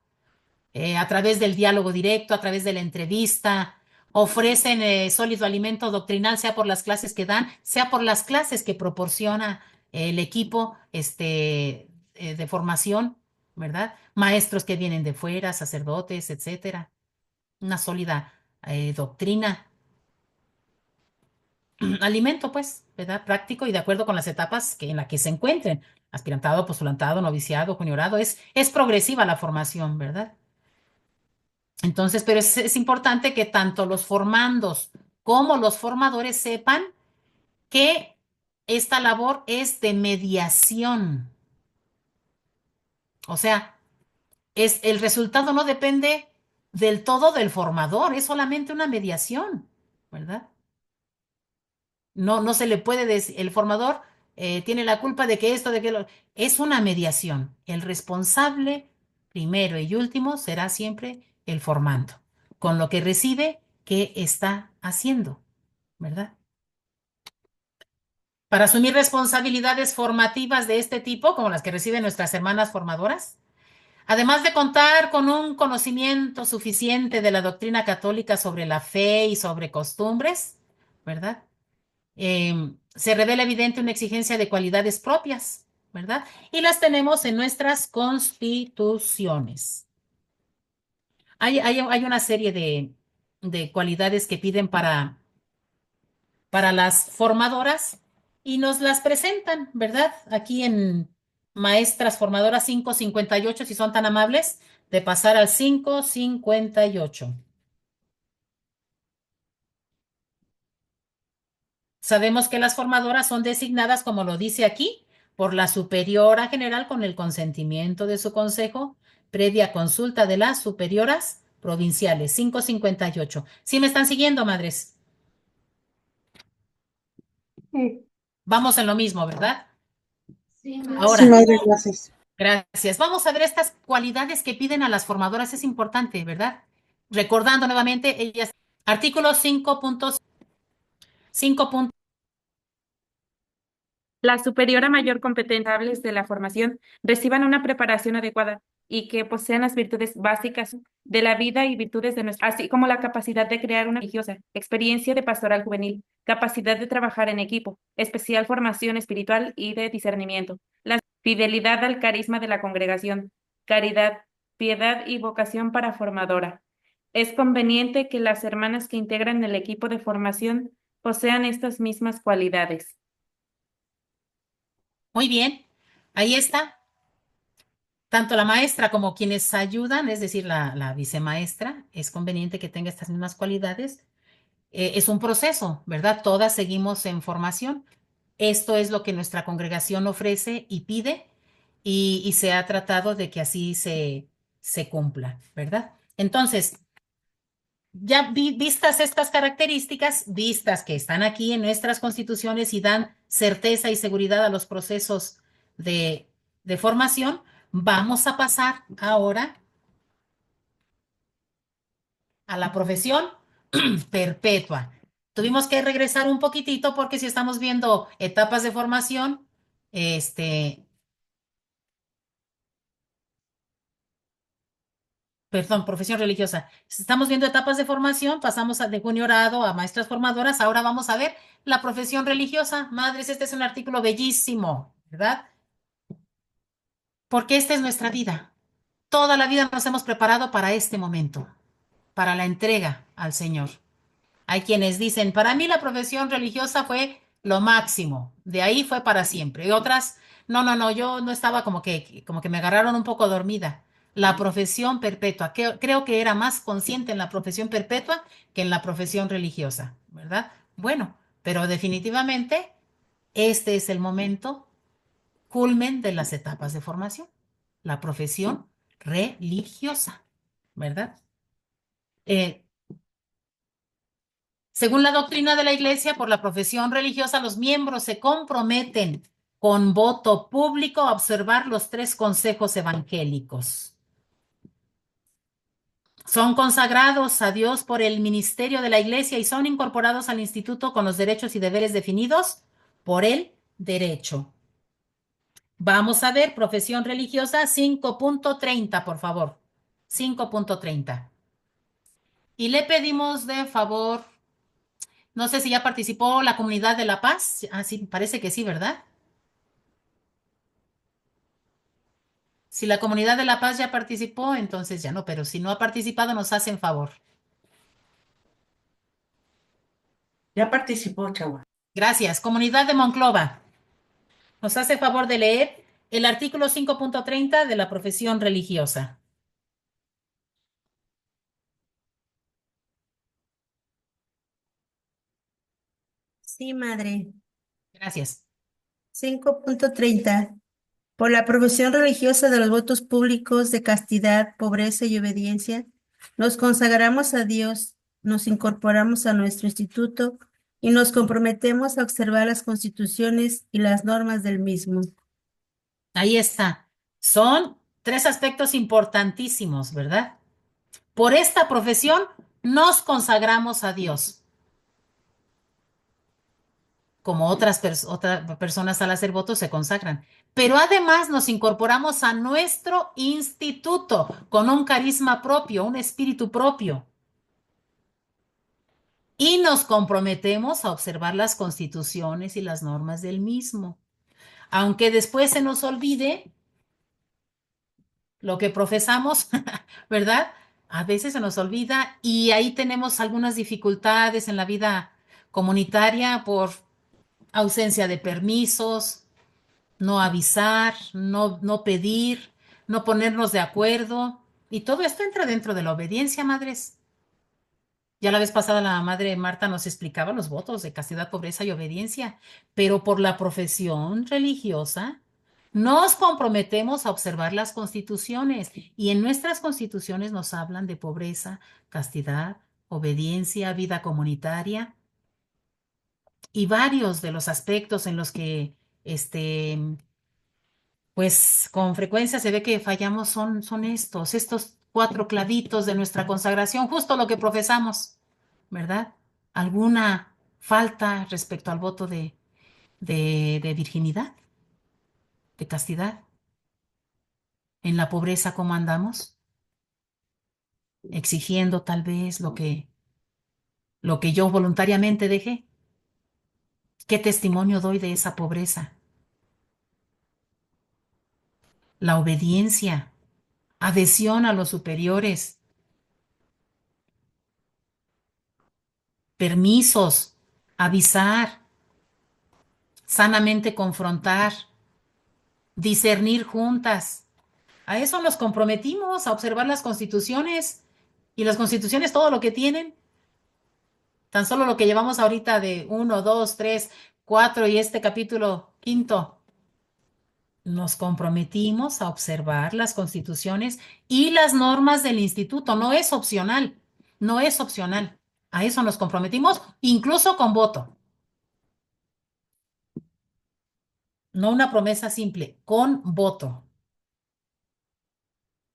a través del diálogo directo, a través de la entrevista, ofrecen sólido alimento doctrinal, sea por las clases que dan, sea por las clases que proporciona el equipo de formación, ¿verdad? Maestros que vienen de fuera, sacerdotes, etcétera. Una sólida doctrina. Alimento, pues, ¿verdad? Práctico y de acuerdo con las etapas en las que se encuentren. Aspirantado, postulantado, noviciado, juniorado. Es progresiva la formación, ¿verdad? Entonces, pero es importante que tanto los formandos como los formadores sepan que esta labor es de mediación. O sea, el resultado no depende del todo del formador, es solamente una mediación, ¿verdad? No se le puede decir, el formador tiene la culpa de que esto, de que lo... Es una mediación. El responsable, primero y último, será siempre el formando. Con lo que recibe, ¿qué está haciendo? ¿Verdad? Para asumir responsabilidades formativas de este tipo, como las que reciben nuestras hermanas formadoras, además de contar con un conocimiento suficiente de la doctrina católica sobre la fe y sobre costumbres, ¿verdad? Se revela evidente una exigencia de cualidades propias, ¿verdad? Y las tenemos en nuestras constituciones. Hay una serie de cualidades que piden para las formadoras y nos las presentan, ¿verdad? Aquí en Maestras Formadoras 558, si son tan amables, de pasar al 558. Sabemos que las formadoras son designadas, como lo dice aquí, por la superiora general con el consentimiento de su consejo, previa consulta de las superioras provinciales. 558. ¿Sí me están siguiendo, madres? Sí. Vamos en lo mismo, ¿verdad? Sí, Ahora, madre, gracias. Gracias. Vamos a ver estas cualidades que piden a las formadoras. Es importante, ¿verdad? Recordando nuevamente, ellas, artículo 5.5. la superior a mayor competencia de la formación reciban una preparación adecuada y que posean las virtudes básicas de la vida y virtudes de nuestra, así como la capacidad de crear una religiosa, experiencia de pastoral juvenil, capacidad de trabajar en equipo, especial formación espiritual y de discernimiento, la fidelidad al carisma de la congregación, caridad, piedad y vocación para formadora. Es conveniente que las hermanas que integran el equipo de formación posean estas mismas cualidades. Muy bien, ahí está. Tanto la maestra como quienes ayudan, es decir, la vicemaestra, es conveniente que tenga estas mismas cualidades. Es un proceso, ¿verdad? Todas seguimos en formación. Esto es lo que nuestra congregación ofrece y pide y se ha tratado de que así se cumpla, ¿verdad? Entonces, ya vistas estas características, vistas que están aquí en nuestras constituciones y dan certeza y seguridad a los procesos de formación, vamos a pasar ahora a la profesión perpetua. Tuvimos que regresar un poquitito porque si estamos viendo etapas de formación, perdón, profesión religiosa. Estamos viendo etapas de formación, pasamos de juniorado a maestras formadoras, ahora vamos a ver la profesión religiosa. Madres, este es un artículo bellísimo, ¿verdad? Porque esta es nuestra vida. Toda la vida nos hemos preparado para este momento, para la entrega al Señor. Hay quienes dicen, para mí la profesión religiosa fue lo máximo, de ahí fue para siempre. Y otras, no, yo no estaba como que me agarraron un poco dormida. La profesión perpetua, creo que era más consciente en la profesión perpetua que en la profesión religiosa, ¿verdad? Bueno, pero definitivamente este es el momento culmen de las etapas de formación, la profesión religiosa, ¿verdad? Según la doctrina de la Iglesia, por la profesión religiosa, los miembros se comprometen con voto público a observar los 3 consejos evangélicos. Son consagrados a Dios por el ministerio de la Iglesia y son incorporados al instituto con los derechos y deberes definidos por el derecho. Vamos a ver, profesión religiosa 5.30, por favor. 5.30. Y le pedimos de favor, no sé si ya participó la comunidad de La Paz. Ah, sí, parece que sí, ¿verdad? Si la comunidad de La Paz ya participó, entonces ya no, pero si no ha participado, nos hacen favor. Ya participó, Chagua. Gracias. Comunidad de Monclova, nos hace favor de leer el artículo 5.30 de la profesión religiosa. Sí, madre. Gracias. 5.30. Por la profesión religiosa de los votos públicos de castidad, pobreza y obediencia, nos consagramos a Dios, nos incorporamos a nuestro instituto y nos comprometemos a observar las constituciones y las normas del mismo. Ahí está. Son 3 aspectos importantísimos, ¿verdad? Por esta profesión nos consagramos a Dios. Como otras personas al hacer votos se consagran. Pero además nos incorporamos a nuestro instituto con un carisma propio, un espíritu propio. Y nos comprometemos a observar las constituciones y las normas del mismo. Aunque después se nos olvide lo que profesamos, ¿verdad? A veces se nos olvida y ahí tenemos algunas dificultades en la vida comunitaria por ausencia de permisos, no avisar, no pedir, no ponernos de acuerdo. Y todo esto entra dentro de la obediencia, madres. Ya la vez pasada la madre Marta nos explicaba los votos de castidad, pobreza y obediencia, pero por la profesión religiosa nos comprometemos a observar las constituciones y en nuestras constituciones nos hablan de pobreza, castidad, obediencia, vida comunitaria y varios de los aspectos en los que pues con frecuencia se ve que fallamos son estos 4 clavitos de nuestra consagración, justo lo que profesamos, ¿verdad? Alguna falta respecto al voto de de virginidad, de castidad. En la pobreza, ¿cómo andamos? Exigiendo tal vez lo que yo voluntariamente dejé. ¿Qué testimonio doy de esa pobreza? La obediencia, adhesión a los superiores, permisos, avisar, sanamente confrontar, discernir juntas. A eso nos comprometimos, a observar las constituciones. Y las constituciones, todo lo que tienen, tan solo lo que llevamos ahorita de 1, 2, 3, 4 y este capítulo quinto. Nos comprometimos a observar las constituciones y las normas del instituto. No es opcional, no es opcional. A eso nos comprometimos, incluso con voto. No una promesa simple, con voto.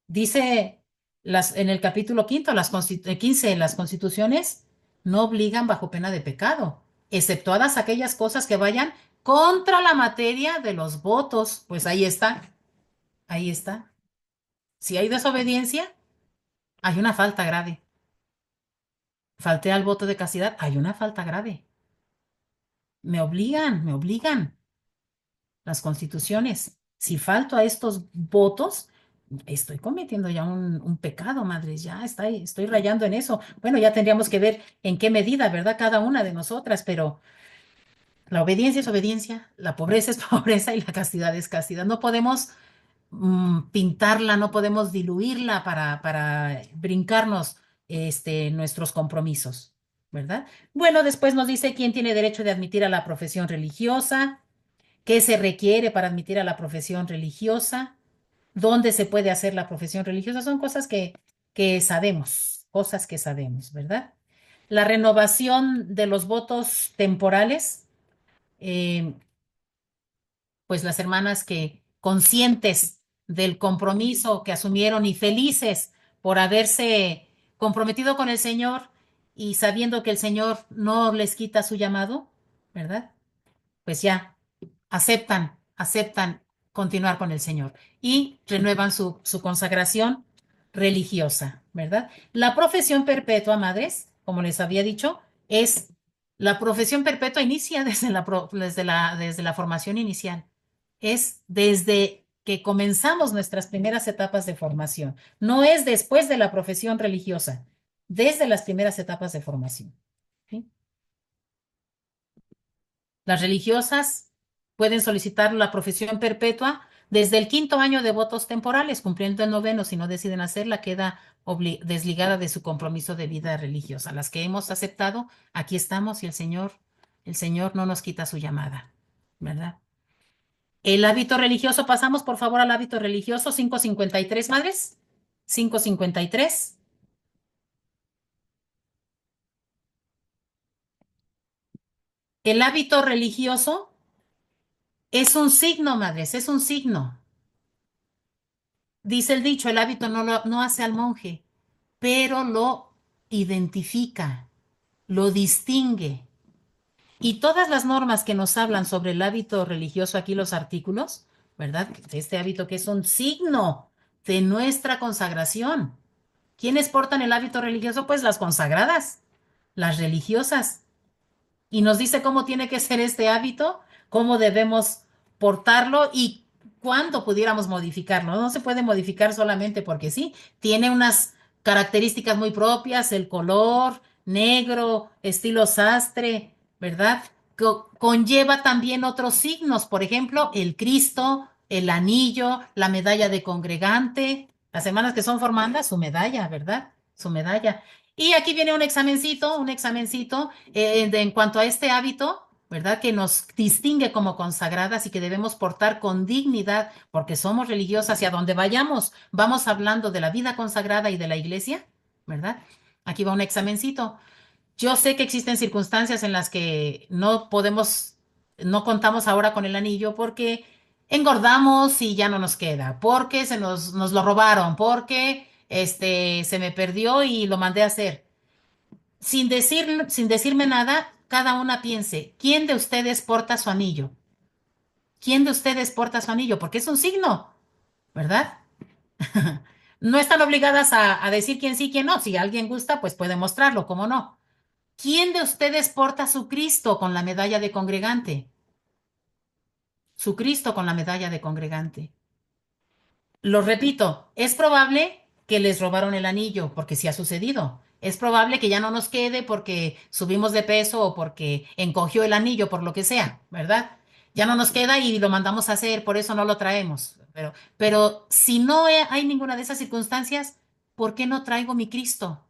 Dice en el capítulo quinto, 15, las constituciones no obligan bajo pena de pecado, exceptuadas aquellas cosas que vayan contra la materia de los votos. Pues ahí está, ahí está. Si hay desobediencia, hay una falta grave. Falté al voto de castidad, hay una falta grave. Me obligan las constituciones. Si falto a estos votos, estoy cometiendo ya un pecado, madres, ya estoy rayando en eso. Bueno, ya tendríamos que ver en qué medida, ¿verdad? Cada una de nosotras, pero la obediencia es obediencia, la pobreza es pobreza y la castidad es castidad. No podemos pintarla, no podemos diluirla para brincarnos nuestros compromisos, ¿verdad? Bueno, después nos dice quién tiene derecho de admitir a la profesión religiosa, qué se requiere para admitir a la profesión religiosa, dónde se puede hacer la profesión religiosa. Son que sabemos, cosas que sabemos, ¿verdad? La renovación de los votos temporales, eh, pues las hermanas que conscientes del compromiso que asumieron y felices por haberse comprometido con el Señor y sabiendo que el Señor no les quita su llamado, ¿verdad? Pues ya aceptan continuar con el Señor y renuevan su consagración religiosa, ¿verdad? La profesión perpetua, madres, como les había dicho, es la profesión perpetua inicia desde la formación inicial. Es desde que comenzamos nuestras primeras etapas de formación. No es después de la profesión religiosa, desde las primeras etapas de formación. ¿Sí? Las religiosas pueden solicitar la profesión perpetua desde el 5.º año de votos temporales, cumpliendo el 9.º. Si no deciden hacerla, queda desligada de su compromiso de vida religiosa. Las que hemos aceptado, aquí estamos y el Señor no nos quita su llamada, ¿verdad? El hábito religioso, pasamos por favor al hábito religioso, 553, madres. 553. El hábito religioso es un signo, madres, es un signo. Dice el dicho, el hábito no hace al monje, pero lo identifica, lo distingue. Y todas las normas que nos hablan sobre el hábito religioso, aquí los artículos, ¿verdad? Este hábito que es un signo de nuestra consagración. ¿Quiénes portan el hábito religioso? Pues las consagradas, las religiosas. Y nos dice cómo tiene que ser este hábito, cómo debemos portarlo y cuándo pudiéramos modificarlo. No se puede modificar solamente porque sí, tiene unas características muy propias, el color, negro, estilo sastre, ¿verdad? Conlleva también otros signos, por ejemplo, el Cristo, el anillo, la medalla de congregante, las hermanas que son formandas, su medalla, ¿verdad? Su medalla. Y aquí viene un examencito en cuanto a este hábito, ¿verdad? Que nos distingue como consagradas y que debemos portar con dignidad porque somos religiosas y a donde vayamos, vamos hablando de la vida consagrada y de la iglesia, ¿verdad? Aquí va un examencito. Yo sé que existen circunstancias en las que no contamos ahora con el anillo porque engordamos y ya no nos queda, porque nos lo robaron, porque se me perdió y lo mandé a hacer. Sin decirme nada, cada una piense, ¿quién de ustedes porta su anillo? ¿Quién de ustedes porta su anillo? Porque es un signo, ¿verdad? No están obligadas a decir quién sí, quién no. Si alguien gusta, pues puede mostrarlo, ¿cómo no? ¿Quién de ustedes porta su Cristo con la medalla de congregante? Su Cristo con la medalla de congregante. Lo repito, es probable que les robaron el anillo, porque sí ha sucedido. Es probable que ya no nos quede porque subimos de peso o porque encogió el anillo, por lo que sea, ¿verdad? Ya no nos queda y lo mandamos a hacer, por eso no lo traemos. Pero si no hay ninguna de esas circunstancias, ¿por qué no traigo mi Cristo?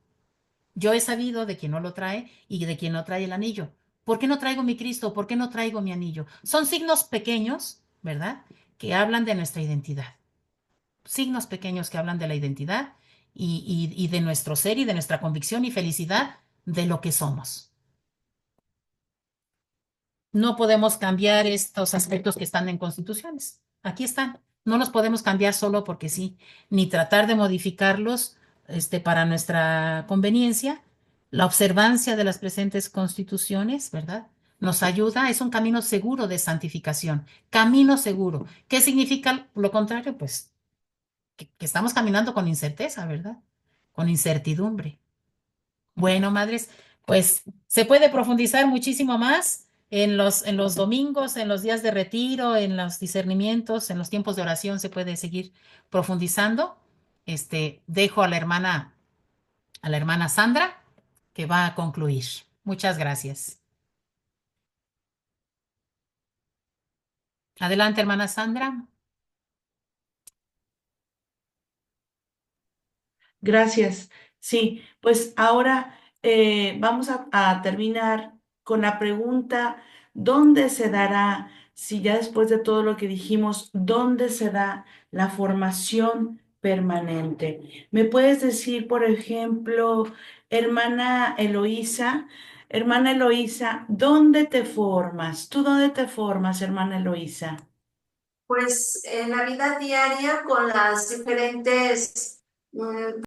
Yo he sabido de quien no lo trae y de quien no trae el anillo. ¿Por qué no traigo mi Cristo? ¿Por qué no traigo mi anillo? Son signos pequeños, ¿verdad? Que hablan de nuestra identidad. Signos pequeños que hablan de la identidad y de nuestro ser y de nuestra convicción y felicidad de lo que somos. No podemos cambiar estos aspectos que están en constituciones. Aquí están. No los podemos cambiar solo porque sí, ni tratar de modificarlos para nuestra conveniencia. La observancia de las presentes constituciones, ¿verdad? Nos ayuda, es un camino seguro de santificación. Camino seguro. ¿Qué significa lo contrario? Pues que estamos caminando con incerteza, ¿verdad? Con incertidumbre. Bueno, madres, pues se puede profundizar muchísimo más en los domingos, en los días de retiro, en los discernimientos, en los tiempos de oración se puede seguir profundizando. Dejo a la hermana Sandra, que va a concluir. Muchas gracias. Adelante, hermana Sandra. Gracias. Sí, pues ahora vamos a terminar con la pregunta, ¿dónde se dará, si ya después de todo lo que dijimos, dónde se da la formación permanente? ¿Me puedes decir, por ejemplo, hermana Eloísa, ¿dónde te formas? ¿Tú dónde te formas, hermana Eloísa? Pues en la vida diaria con las diferentes